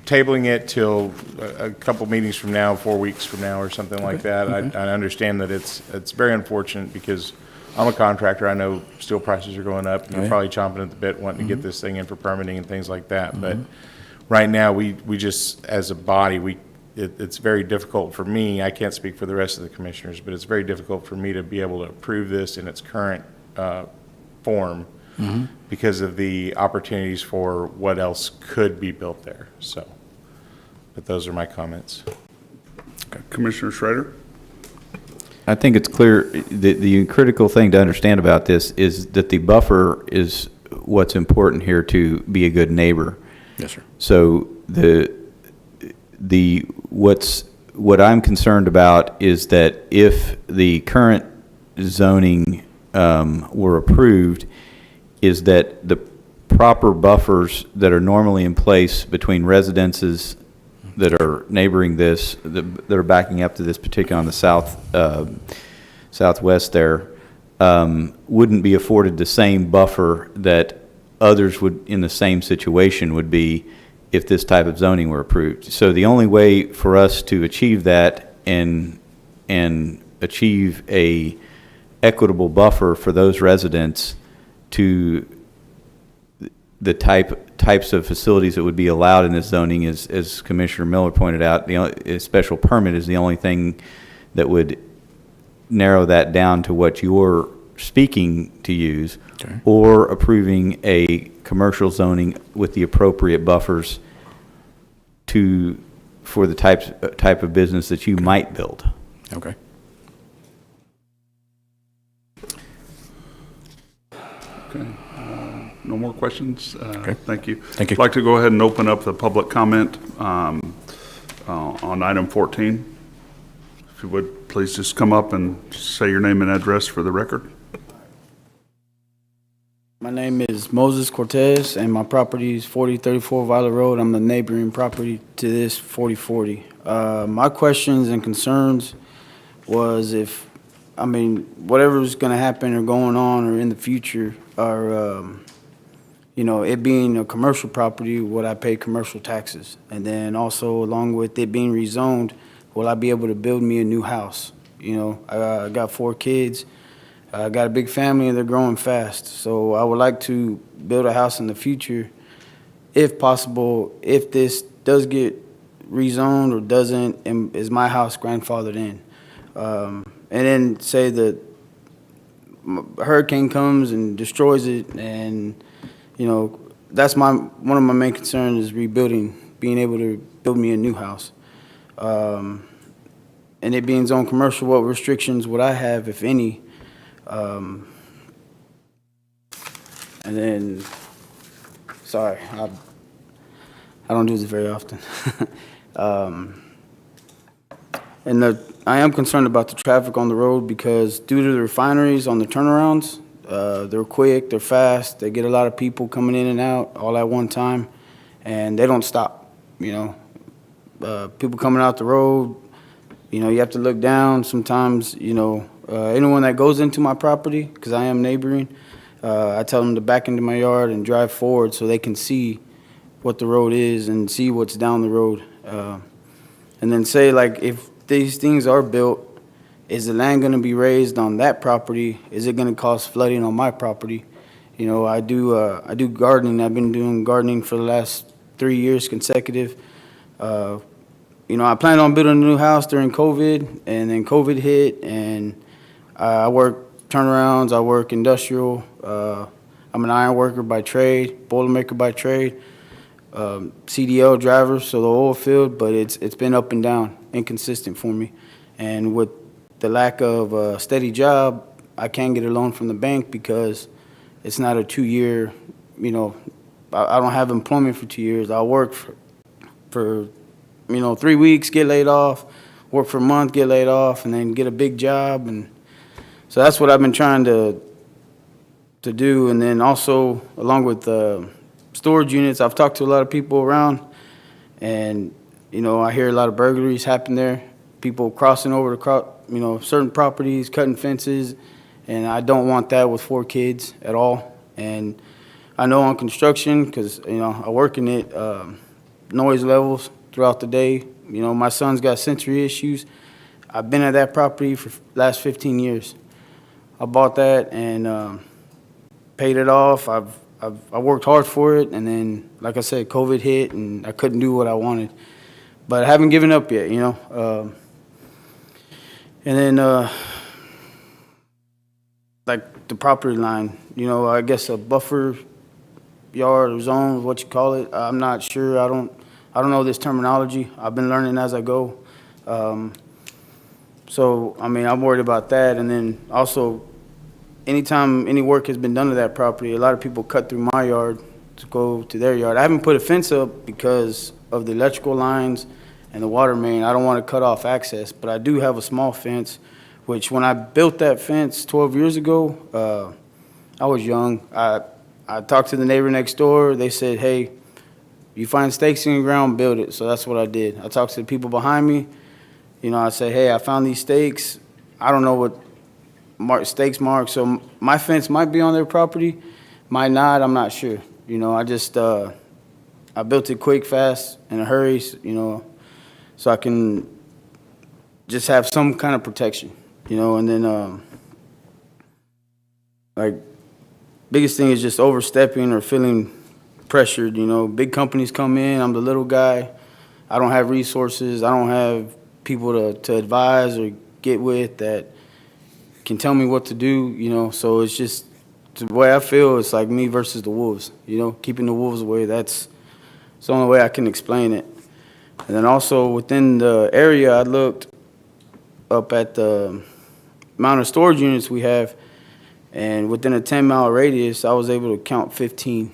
Tabling it till a couple meetings from now, 4 weeks from now or something like that. I understand that it's very unfortunate because I'm a contractor. I know steel prices are going up, and you're probably chomping at the bit wanting to get this thing in for permitting and things like that. But right now, we just, as a body, it's very difficult for me. I can't speak for the rest of the commissioners, but it's very difficult for me to be able to approve this in its current form because of the opportunities for what else could be built there. So, but those are my comments. Okay. Commissioner Schrader? I think it's clear, the critical thing to understand about this is that the buffer is what's important here to be a good neighbor. Yes, sir. So what I'm concerned about is that if the current zoning were approved, is that the proper buffers that are normally in place between residences that are neighboring this, that are backing up to this particular on the southwest there, wouldn't be afforded the same buffer that others would in the same situation would be if this type of zoning were approved. So the only way for us to achieve that and achieve a equitable buffer for those residents to the types of facilities that would be allowed in this zoning is, as Commissioner Miller pointed out, a special permit is the only thing that would narrow that down to what you're speaking to use, or approving a commercial zoning with the appropriate buffers for the type of business that you might build. Okay. Okay. No more questions? Okay. Thank you. Thank you. I'd like to go ahead and open up the public comment on item 14. If you would, please just come up and say your name and address for the record. My name is Moses Cortez, and my property is 4034 Violet Road. I'm the neighboring property to this 4040. My questions and concerns was whatever's going to happen or going on or in the future, or, it being a commercial property, would I pay commercial taxes? And then also, along with it being rezoned, will I be able to build me a new house? I got 4 kids. I got a big family and they're growing fast. So I would like to build a house in the future, if possible, if this does get rezoned or doesn't, and is my house grandfathered in. And then say that a hurricane comes and destroys it, and, that's one of my main concerns is rebuilding, being able to build me a new house. And it being zone commercial, what restrictions would I have, if any? And then, sorry, I don't do this very often. I am concerned about the traffic on the road because due to the refineries on the turnarounds, they're quick, they're fast, they get a lot of people coming in and out all at one time, and they don't stop, people coming out the road, you have to look down sometimes, anyone that goes into my property, because I am neighboring, I tell them to back into my yard and drive forward so they can see what the road is and see what's down the road. And then say, like, if these things are built, is the land going to be raised on that property? Is it going to cause flooding on my property? I do gardening. I've been doing gardening for the last 3 years consecutive. I planned on building a new house during COVID, and then COVID hit, and I work turnarounds, I work industrial. I'm an iron worker by trade, Boilermaker by trade, CDL driver, so the oil field, but it's been up and down, inconsistent for me. And with the lack of a steady job, I can't get a loan from the bank because it's not a 2-year, I don't have employment for 2 years. I'll work for 3 weeks, get laid off, work for a month, get laid off, and then get a big job. And so that's what I've been trying to do. And then also, along with storage units, I've talked to a lot of people around, and, I hear a lot of burglaries happen there, people crossing over certain properties, cutting fences, and I don't want that with 4 kids at all. And I know on construction, because, I work in it, noise levels throughout the day. My son's got sensory issues. I've been at that property for the last 15 years. I bought that and paid it off. I worked hard for it, and then, like I said, COVID hit, and I couldn't do what I wanted. But I haven't given up yet, And then, like the property line, I guess a buffer yard or zone, what you call it. I'm not sure. I don't know this terminology. I've been learning as I go. So, I'm worried about that. And then also, anytime any work has been done to that property, a lot of people cut through my yard to go to their yard. I haven't put a fence up because of the electrical lines and the water main. I don't want to cut off access, but I do have a small fence, which when I built that fence 12 years ago, I was young. I talked to the neighbor next door. They said, hey, you find stakes in the ground, build it. So that's what I did. I talked to the people behind me. I said, hey, I found these stakes. I don't know what stakes mark. So my fence might be on their property, might not. I'm not sure. I just I built it quick, fast, in a hurry. So I can just have some kind of protection. And then biggest thing is just overstepping or feeling pressured. Big companies come in. I'm the little guy. I don't have resources. I don't have people to advise or get with that can tell me what to do. So it's just the way I feel. It's like me versus the wolves. Keeping the wolves away. That's the only way I can explain it. And then also within the area, I looked up at the amount of storage units we have, and within a 10-mile radius, I was able to count 15.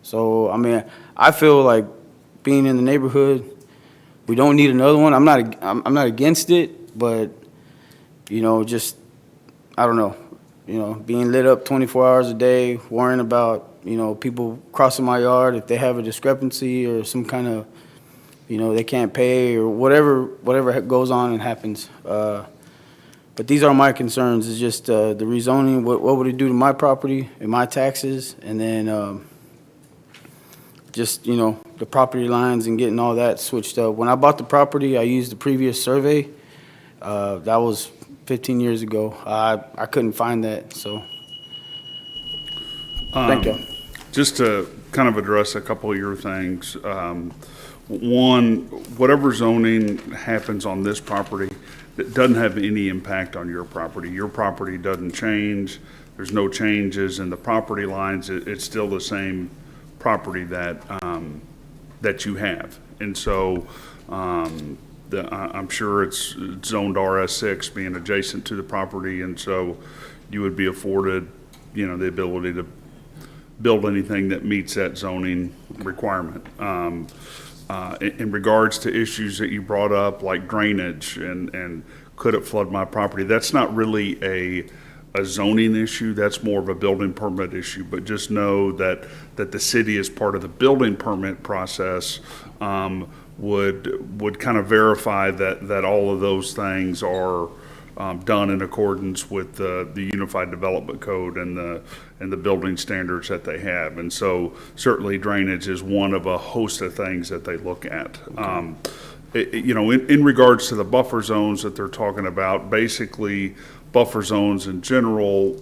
So, I mean, I feel like being in the neighborhood, we don't need another one. I'm not against it, but, you know, just, I don't know, you know, being lit up 24 hours a day, worrying about, you know, people crossing my yard if they have a discrepancy or some kind of, you know, they can't pay or whatever goes on and happens. But these are my concerns, is just the rezoning, what would it do to my property and my taxes, and then just, you know, the property lines and getting all that switched up. When I bought the property, I used the previous survey. That was 15 years ago. I couldn't find that, so thank you. Just to kind of address a couple of your things. One, whatever zoning happens on this property, it doesn't have any impact on your property. Your property doesn't change. There's no changes in the property lines. It's still the same property that that you have. And so I'm sure it's zoned RS6, being adjacent to the property, and so you would be afforded, you know, the ability to build anything that meets that zoning requirement. In regards to issues that you brought up, like drainage and could it flood my property, that's not really a zoning issue. That's more of a building permit issue. But just know that the city, as part of the building permit process, would kind of verify that all of those things are done in accordance with the Unified Development Code and the building standards that they have. And so certainly drainage is one of a host of things that they look at. You know, in regards to the buffer zones that they're talking about, basically buffer zones in general,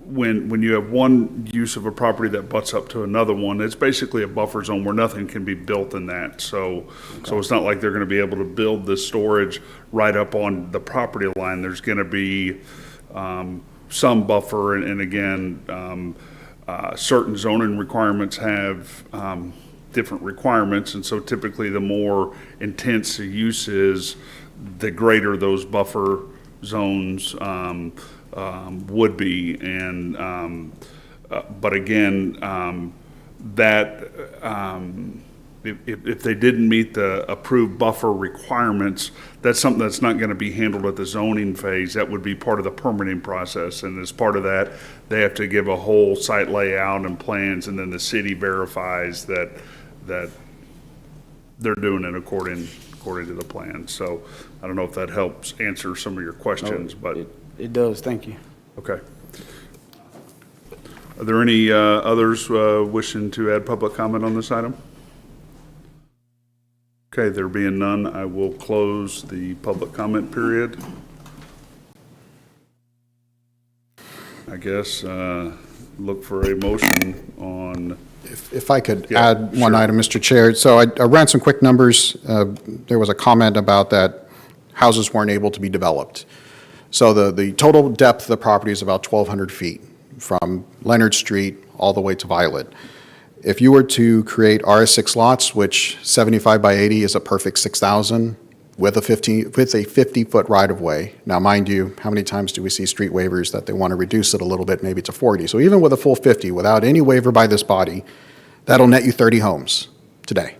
when you have one use of a property that butts up to another one, it's basically a buffer zone where nothing can be built in that. So it's not like they're going to be able to build the storage right up on the property line. There's going to be some buffer, and again, certain zoning requirements have different requirements, and so typically the more intense the use is, the greater those buffer zones would be. And but again, that if they didn't meet the approved buffer requirements, that's something that's not going to be handled at the zoning phase. That would be part of the permitting process, and as part of that, they have to give a whole site layout and plans, and then the city verifies that they're doing it according to the plan. So I don't know if that helps answer some of your questions, but it does. Thank you. Okay. Are there any others wishing to add public comment on this item? Okay, there being none, I will close the public comment period. I guess look for a motion on. If I could add one item, Mr. Chair. So I ran some quick numbers. There was a comment about that houses weren't able to be developed. So the total depth of the property is about 1,200 feet from Leonard Street all the way to Violet. If you were to create RS6 lots, which 75 by 80 is a perfect 6,000 with a 50-foot right-of-way. Now, mind you, how many times do we see street waivers that they want to reduce it a little bit, maybe to 40? So even with a full 50, without any waiver by this body, that'll net you 30 homes today.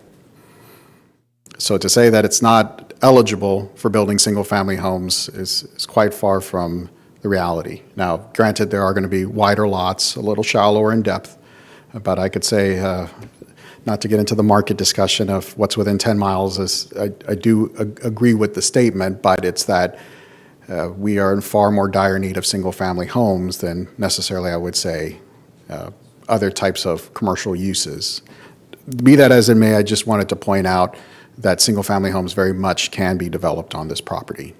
So to say that it's not eligible for building single-family homes is quite far from the reality. Now, granted, there are going to be wider lots, a little shallower in depth, but I could say, not to get into the market discussion of what's within 10 miles, is I do agree with the statement, but it's that we are in far more dire need of single-family homes than necessarily, I would say, other types of commercial uses. Be that as it may, I just wanted to point out that single-family homes very much can be developed on this property.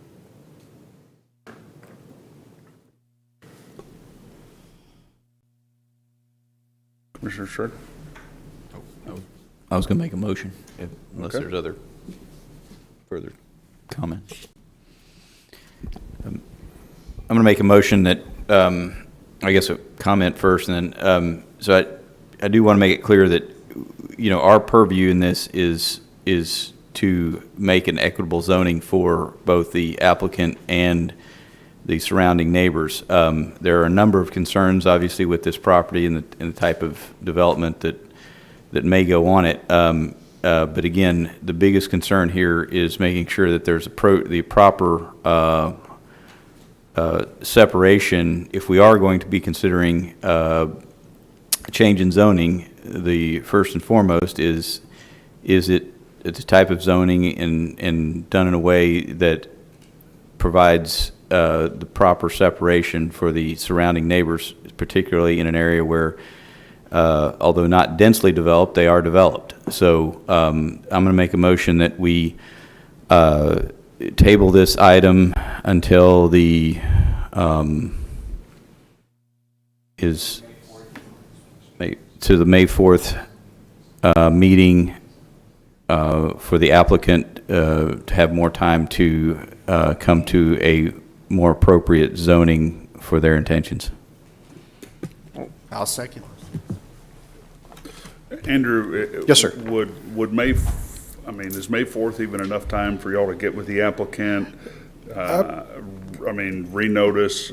Commissioner Strick? I was going to make a motion, unless Okay. there's other further comments. I'm going to make a motion that, I guess a comment first, and then, so I do want to make it clear that our purview in this is to make an equitable zoning for both the applicant and the surrounding neighbors. There are a number of concerns, obviously, with this property and the type of development that may go on it. But again, the biggest concern here is making sure that there's the proper separation. If we are going to be considering a change in zoning, the first and foremost is it the type of zoning and done in a way that provides the proper separation for the surrounding neighbors, particularly in an area where, although not densely developed, they are developed. So I'm going to make a motion that we table this item until the to the May 4th meeting for the applicant to have more time to come to a more appropriate zoning for their intentions. I'll second. Andrew? Yes, sir. Would is May 4th even enough time for y'all to get with the applicant? Renotice,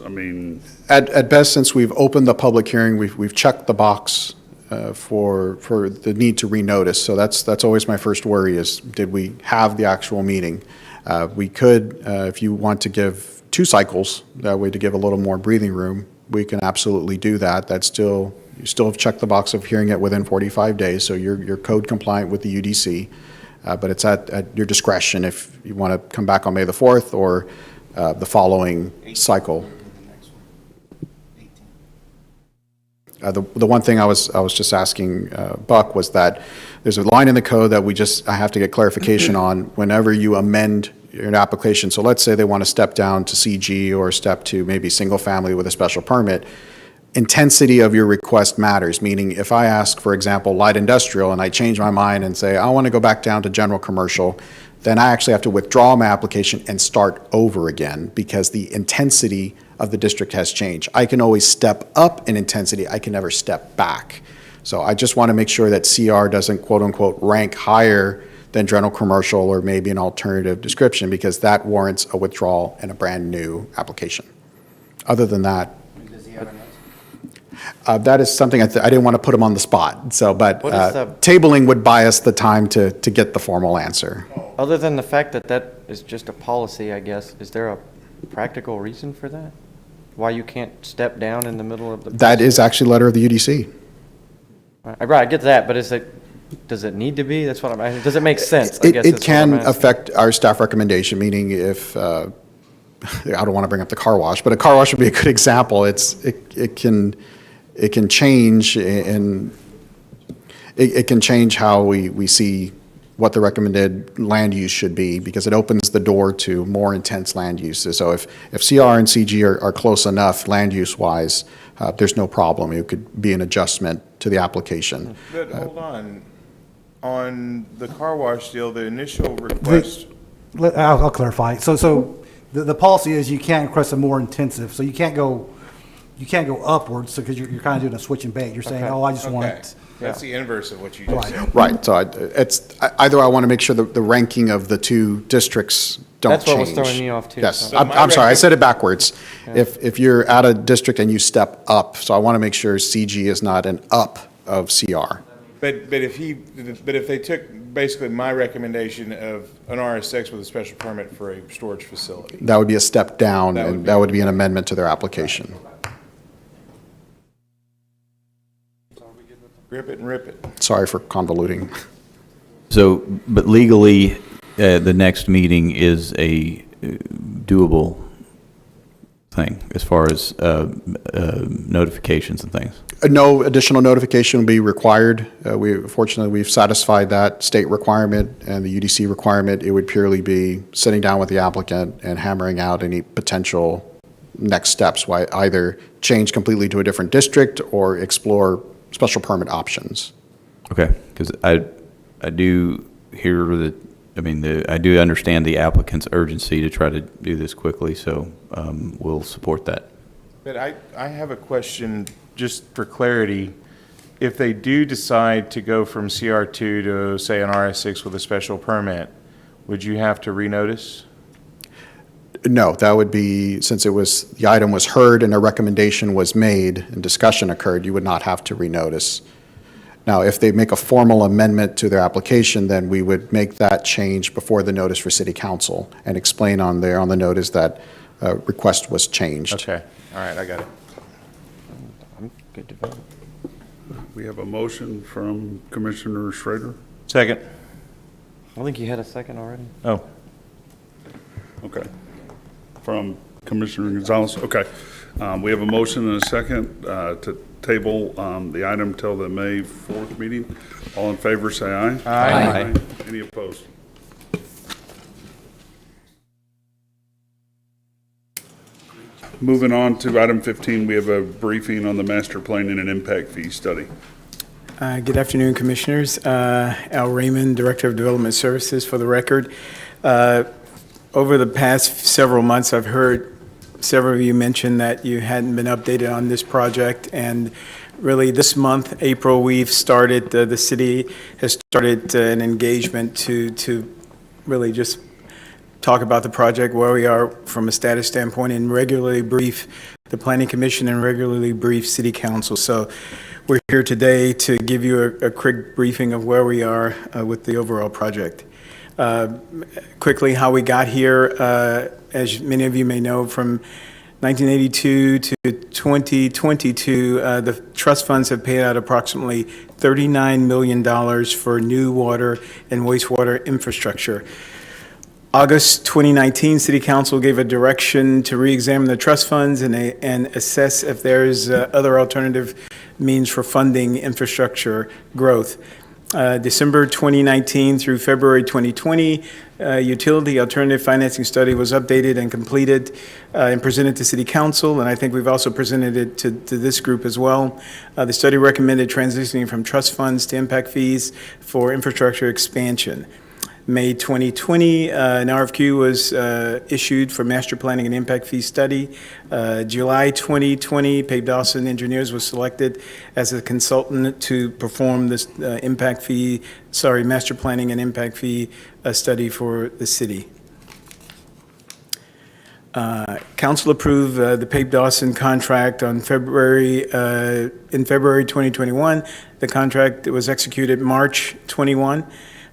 At best, since we've opened the public hearing, we've checked the box for the need to renotice. So that's always my first worry is, did we have the actual meeting? We could, if you want to give 2 cycles, that way to give a little more breathing room, we can absolutely do that. You still have checked the box of hearing it within 45 days, so you're code compliant with the UDC. But it's at your discretion if you want to come back on May the 4th or the following cycle. The one thing I was just asking Buck was that there's a line in the code that I have to get clarification on whenever you amend your application. So let's say they want to step down to CG or step to maybe single family with a special permit. Intensity of your request matters, meaning if I ask, for example, light industrial and I change my mind and say, I want to go back down to general commercial, then I actually have to withdraw my application and start over again because the intensity of the district has changed. I can always step up in intensity, I can never step back. So I just want to make sure that CR doesn't quote unquote rank higher than general commercial or maybe an alternative description because that warrants a withdrawal and a brand new application. Other than that, that is something I didn't want to put him on the spot. So, but tabling would buy us the time to get the formal answer. Other than the fact that is just a policy, I guess, is there a practical reason for that? Why you can't step down in the middle of the... That is actually a letter of the UDC. Right, I get that, but does it need to be? That's what does it make sense? I guess It can affect our staff recommendation, meaning if, I don't want to bring up the car wash, but a car wash would be a good example. It can change and it can change how we see what the recommended land use should be because it opens the door to more intense land uses. So if CR and CG are close enough land use wise, there's no problem. It could be an adjustment to the application. But hold on the car wash deal, the initial request. I'll clarify. So the policy is you can't request a more intensive, so you can't go upwards because you're kind of doing a switch and bait. You're saying, I just want. That's the inverse of what you just said. Right. So it's either I want to make sure the ranking of the 2 districts don't change. That's what was throwing me off too. Yes. So. I'm sorry. I said it backwards. Yeah. If you're at a district and you step up, so I want to make sure CG is not an up of CR. But if they took basically my recommendation of an RS6 with a special permit for a storage facility. That would be a step down, and that would be an amendment to their application. Grip it and rip it. Sorry for convoluting. So, but legally, the next meeting is a doable thing as far as notifications and things? No additional notification will be required. Fortunately, we've satisfied that state requirement and the UDC requirement. It would purely be sitting down with the applicant and hammering out any potential next steps, why either change completely to a different district or explore special permit options. Okay, because I do hear that, I do understand the applicant's urgency to try to do this quickly, so we'll support that. But I have a question just for clarity. if they do decide to go from CR2 to, say, an RS6 with a special permit, would you have to renotice? No, that would be, since the item was heard and a recommendation was made and discussion occurred, you would not have to renotice. Now, if they make a formal amendment to their application, then we would make that change before the notice for city council and explain on the notice that request was changed. Okay, all right, I got it. I'm good to vote. We have a motion from Commissioner Schrader. Second. I think you had a second already. Oh. Okay. From Commissioner Gonzalez. Okay. We have a motion and a second to table the item till the May 4th meeting. All in favor, say aye. Aye. Any opposed? Moving on to item 15, we have a briefing on the master planning and impact fee study. Good afternoon, Commissioners. Al Raymond, Director of Development Services, for the record. Over the past several months, I've heard several of you mention that you hadn't been updated on this project, and really this month, April, we've started, the city has started an engagement to really just talk about the project, where we are from a status standpoint, and regularly brief the Planning Commission and regularly brief City Council. So we're here today to give you a quick briefing of where we are with the overall project. Quickly, how we got here, as many of you may know, from 1982 to 2022, the trust funds have paid out approximately $39 million for new water and wastewater infrastructure. August 2019, City Council gave a direction to re-examine the trust funds and assess if there's other alternative means for funding infrastructure growth. December 2019 through February 2020, utility alternative financing study was updated and completed and presented to City Council, and I think we've also presented it to this group as well. The study recommended transitioning from trust funds to impact fees for infrastructure expansion. May 2020, an RFQ was issued for master planning and impact fee study. July 2020, Pape Dawson Engineers was selected as a consultant to perform this master planning and impact fee study for the city. Council approved the Pape Dawson contract on in February 2021. The contract was executed March 21.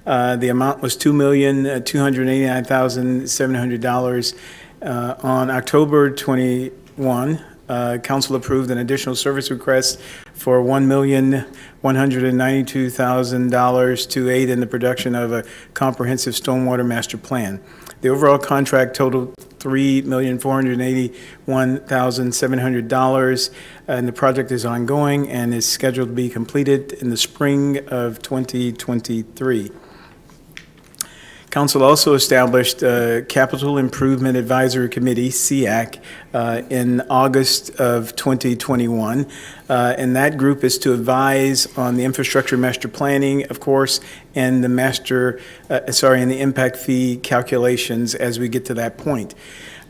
The amount was $2,289,700. On October 21, Council approved an additional service request for $1,192,000 to aid in the production of a comprehensive stormwater master plan. The overall contract totaled $3,481,700, and the project is ongoing and is scheduled to be completed in the spring of 2023. Council also established a Capital Improvement Advisory Committee, CIAC, in August of 2021. And that group is to advise on the infrastructure master planning, of course, and the impact fee calculations as we get to that point.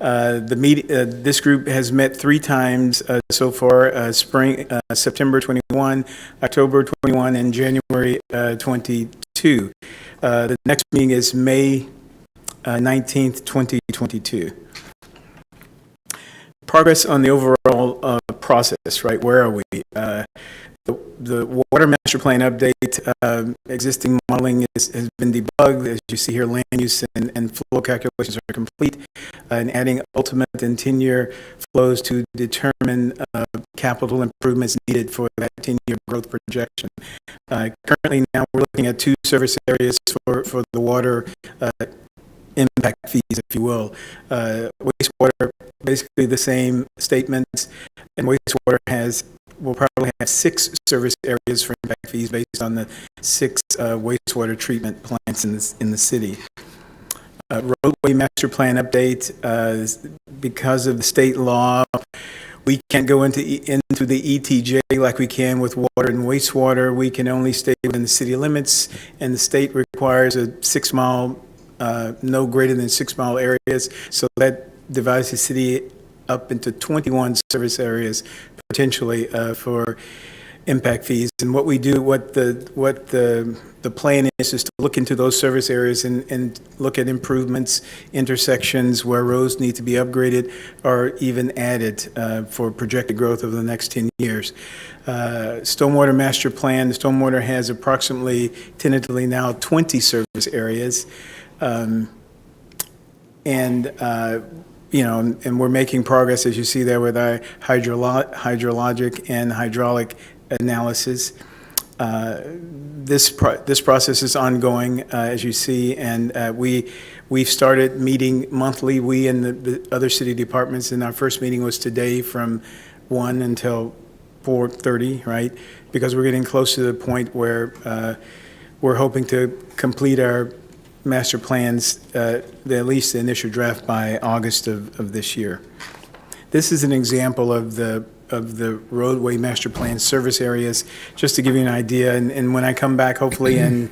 This group has met 3 times so far, September 21, October 21, and January 22. The next meeting is May 19th, 2022. Progress on the overall process, right? Where are we? The water master plan update, existing modeling has been debugged. As you see here, land use and flow calculations are complete, and adding ultimate and 10-year flows to determine capital improvements needed for that 10-year growth projection. Currently now we're looking at 2 service areas for the water impact fees, if you will. Wastewater, basically the same statements, and wastewater will probably have 6 service areas for impact fees based on the 6 wastewater treatment plants in the city. Roadway master plan update, because of the state law, we can't go into the ETJ like we can with water and wastewater. We can only stay within the city limits, and the state requires a 6-mile, no greater than 6-mile areas. So that divides the city up into 21 service areas potentially for impact fees. And what we do, what the plan is to look into those service areas and look at improvements, intersections where roads need to be upgraded or even added for projected growth over the next 10 years. Stormwater master plan, the stormwater has approximately, tentatively now, 20 service areas. And we're making progress, as you see there, with our hydrologic and hydraulic analysis. This process is ongoing, as you see, and we've started meeting monthly, we and the other city departments, and our first meeting was today from 1 until 4:30, right? Because we're getting close to the point where we're hoping to complete our master plans, at least the initial draft, by August of this year. This is an example of the roadway master plan service areas, just to give you an idea. And when I come back, hopefully in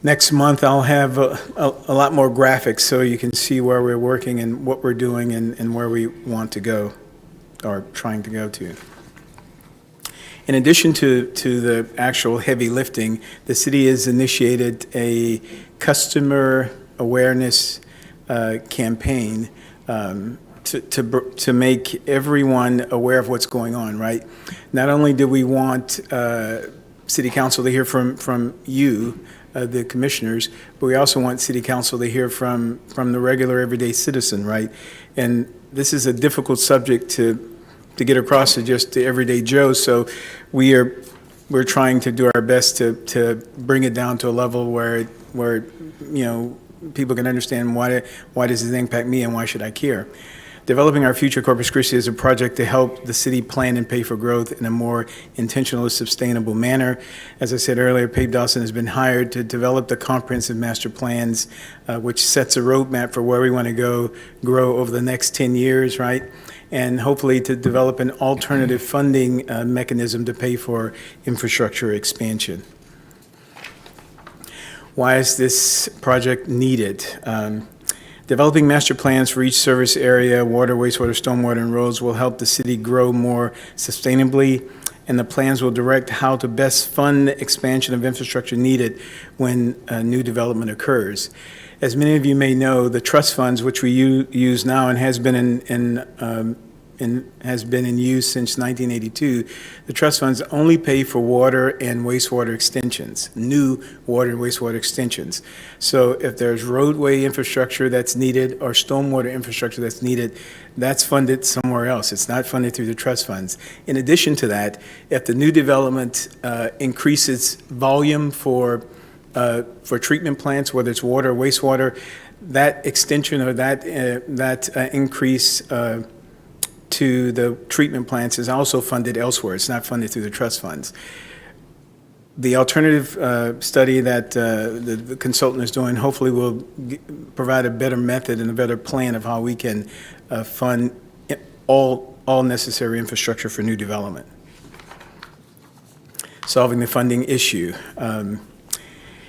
next month, I'll have a lot more graphics so you can see where we're working and what we're doing and where we want to go or trying to go to. In addition to the actual heavy lifting, the city has initiated a customer awareness campaign to make everyone aware of what's going on, right? Not only do we want City Council to hear from you, the commissioners, but we also want City Council to hear from the regular everyday citizen, right? And this is a difficult subject to get across to just the everyday Joe, so we're trying to do our best to bring it down to a level where people can understand why does this impact me and why should I care. Developing Our Future Corpus Christi is a project to help the city plan and pay for growth in a more intentional and sustainable manner. As I said earlier, Pape Dawson has been hired to develop the comprehensive master plans, which sets a roadmap for where we want to grow over the next 10 years, right? And hopefully to develop an alternative funding mechanism to pay for infrastructure expansion. Why is this project needed? Developing master plans for each service area, water, wastewater, stormwater, and roads will help the city grow more sustainably, and the plans will direct how to best fund the expansion of infrastructure needed when new development occurs. As many of you may know, the trust funds, which we use now and has been in use since 1982, the trust funds only pay for water and wastewater extensions, new water and wastewater extensions. So if there's roadway infrastructure that's needed or stormwater infrastructure that's needed, that's funded somewhere else. It's not funded through the trust funds. In addition to that, if the new development increases volume for treatment plants, whether it's water or wastewater, that extension or that increase to the treatment plants is also funded elsewhere. It's not funded through the trust funds. The alternative study that the consultant is doing hopefully will provide a better method and a better plan of how we can fund all necessary infrastructure for new development. Solving the funding issue.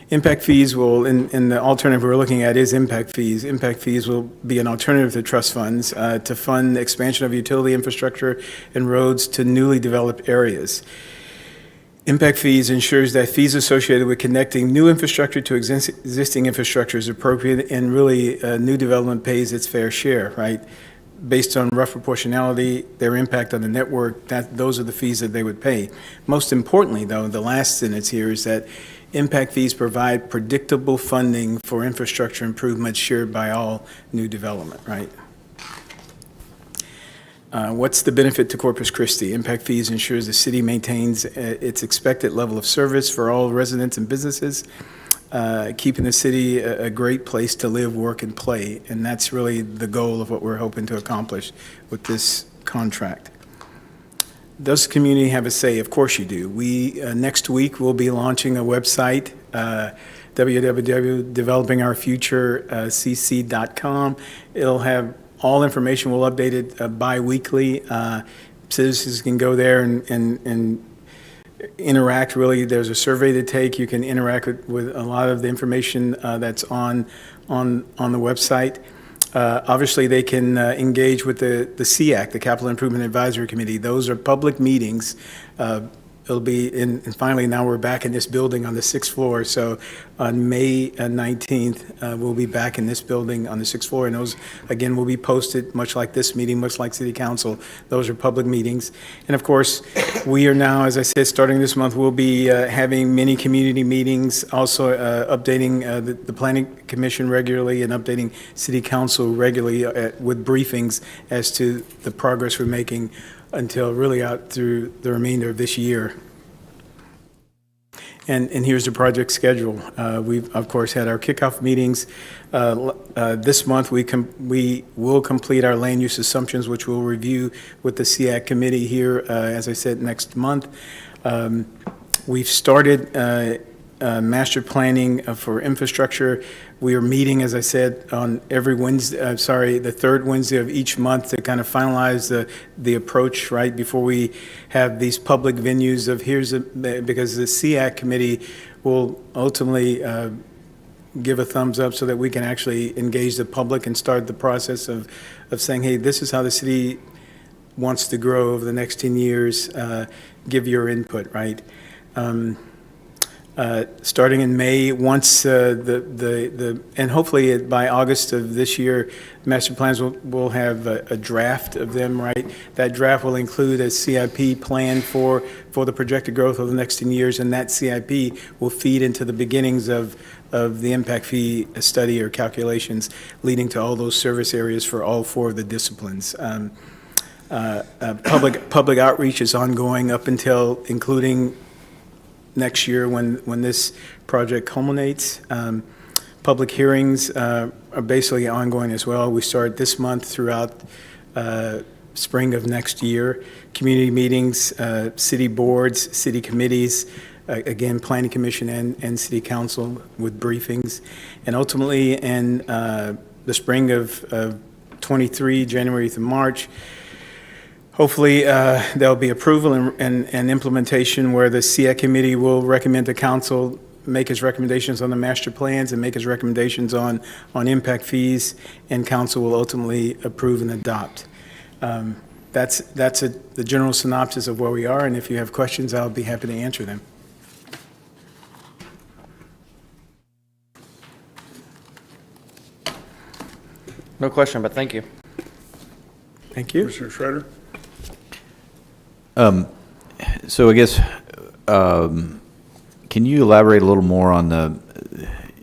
Impact fees will, in the alternative we're looking at is impact fees. Impact fees will be an alternative to trust funds to fund the expansion of utility infrastructure and roads to newly developed areas. Impact fees ensures that fees associated with connecting new infrastructure to existing infrastructure is appropriate, and really new development pays its fair share, right? Based on rough proportionality, their impact on the network, those are the fees that they would pay. Most importantly, though, the last sentence here is that impact fees provide predictable funding for infrastructure improvements shared by all new development, right? What's the benefit to Corpus Christi? Impact fees ensures the city maintains its expected level of service for all residents and businesses, keeping the city a great place to live, work, and play. And that's really the goal of what we're hoping to accomplish with this contract. Does the community have a say? Of course you do. We, next week, we'll be launching a website, www.developingourfuturecc.com. It'll have all information. We'll update it bi-weekly. Citizens can go there and interact. Really, there's a survey to take. You can interact with a lot of the information that's on the website. Obviously, they can engage with the CAC, the Capital Improvement Advisory Committee. Those are public meetings it'll be in, and finally, now we're back in this building on the 6th floor. So on May 19th, we'll be back in this building on the 6th floor. And those, again, will be posted, much like this meeting, much like City Council. Those are public meetings. And of course, we are now, as I said, starting this month, we'll be having many community meetings, also updating the Planning Commission regularly and updating City Council regularly with briefings as to the progress we're making until really out through the remainder of this year. And here's the project schedule. We've, of course, had our kickoff meetings. This month, we will complete our land use assumptions, which we'll review with the SEAC committee here, as I said, next month. We've started master planning for infrastructure. We are meeting, as I said, on every Wednesday, the third Wednesday of each month to kind of finalize the approach, right, before we have these public venues of because the SEAC committee will ultimately give a thumbs up so that we can actually engage the public and start the process of saying, hey, this is how the city wants to grow over the next 10 years. Give your input, right? Starting in May, once and hopefully by August of this year, master plans will have a draft of them, right? That draft will include a CIP plan for the projected growth over the next 10 years, and that CIP will feed into the beginnings of the impact fee study or calculations leading to all those service areas for all 4 of the disciplines. Public outreach is ongoing up until including next year when this project culminates. Public hearings are basically ongoing as well. We start this month throughout spring of next year. Community meetings, city boards, city committees, again, Planning Commission and City Council with briefings. And ultimately in the spring of 23, January through March, hopefully, there'll be approval and implementation where the SEAC committee will recommend to council, make its recommendations on the master plans and make its recommendations on impact fees, and council will ultimately approve and adopt. That's the general synopsis of where we are, and if you have questions, I'll be happy to answer them. No question, but thank you. Thank you. Commissioner Schroeder? So I guess, can you elaborate a little more on the,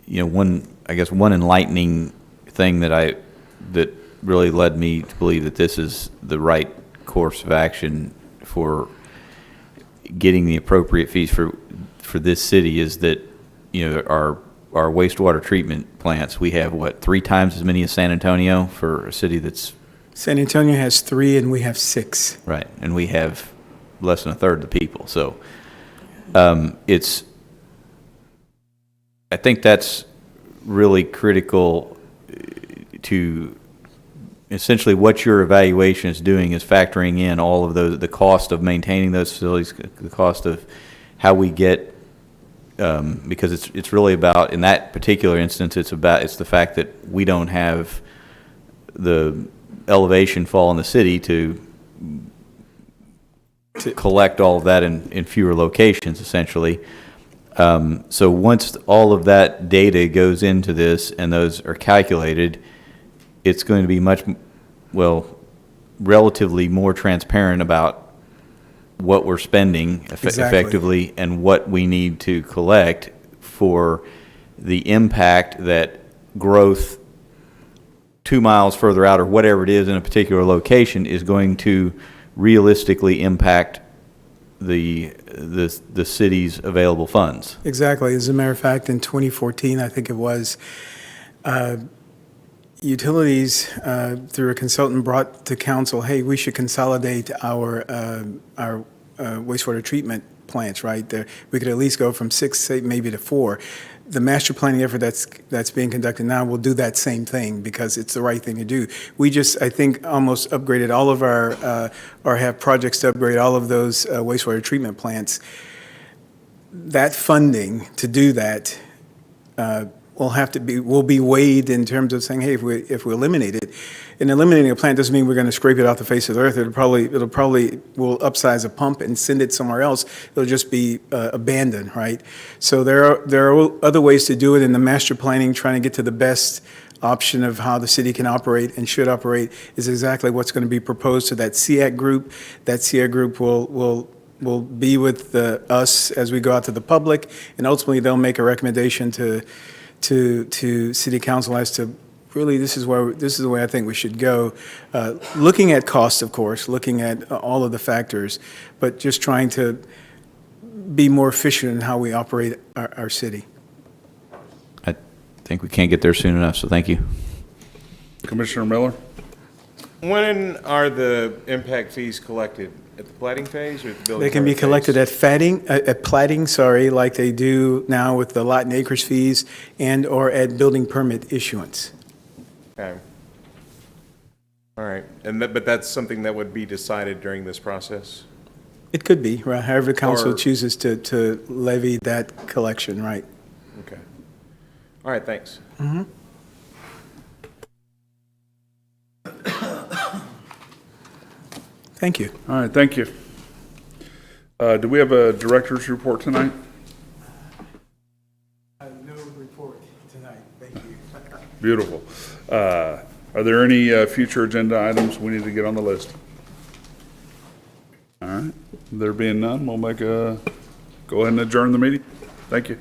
one enlightening thing that really led me to believe that this is the right course of action for getting the appropriate fees for this city is that, our wastewater treatment plants, we have 3 times as many as San Antonio for a city that's. San Antonio has 3 and we have 6. Right, and we have less than a third of the people. So I think that's really critical to essentially what your evaluation is doing is factoring in all of the cost of maintaining those facilities, the cost of how we get, because it's really about, in that particular instance, it's the fact that we don't have the elevation fall in the city to collect all of that in fewer locations, essentially. So once all of that data goes into this and those are calculated, it's going to be relatively more transparent about what we're spending effectively and what we need to collect for the impact that growth 2 miles further out or whatever it is in a particular location is going to realistically impact the city's available funds. Exactly. As a matter of fact, in 2014, I think it was, utilities, through a consultant, brought to council, hey, we should consolidate our wastewater treatment plants, right? We could at least go from 6, say, maybe to 4. The master planning effort that's being conducted now will do that same thing because it's the right thing to do. We just, I think, almost upgraded all of our, or have projects to upgrade all of those wastewater treatment plants. That funding to do that will be weighed in terms of saying, hey, if we eliminate it, in eliminating a plant doesn't mean we're going to scrape it off the face of the earth. It'll probably will upsize a pump and send it somewhere else. It'll just be abandoned, right? So there are other ways to do it in the master planning, trying to get to the best option of how the city can operate and should operate is exactly what's going to be proposed to that SEAC group. That SEAC group will be with us as we go out to the public, and ultimately they'll make a recommendation to city council as to really this is the way I think we should go. Looking at cost, of course, looking at all of the factors, but just trying to be more efficient in how we operate our city. I think we can't get there soon enough, so thank you. Commissioner Miller? When are the impact fees collected? At the platting phase or at the building They can be permit collected phase? at platting, like they do now with the lot and acres fees and/or at building permit issuance. Okay. All right, but that's something that would be decided during this process? It could be, right, however the council Or- chooses to levy that collection, right? Okay. All right, thanks. Thank you. All right, thank you. Do we have a director's report tonight? No report tonight, thank you. Beautiful. Are there any future agenda items we need to get on the list? All right, there being none, we'll go ahead and adjourn the meeting. Thank you.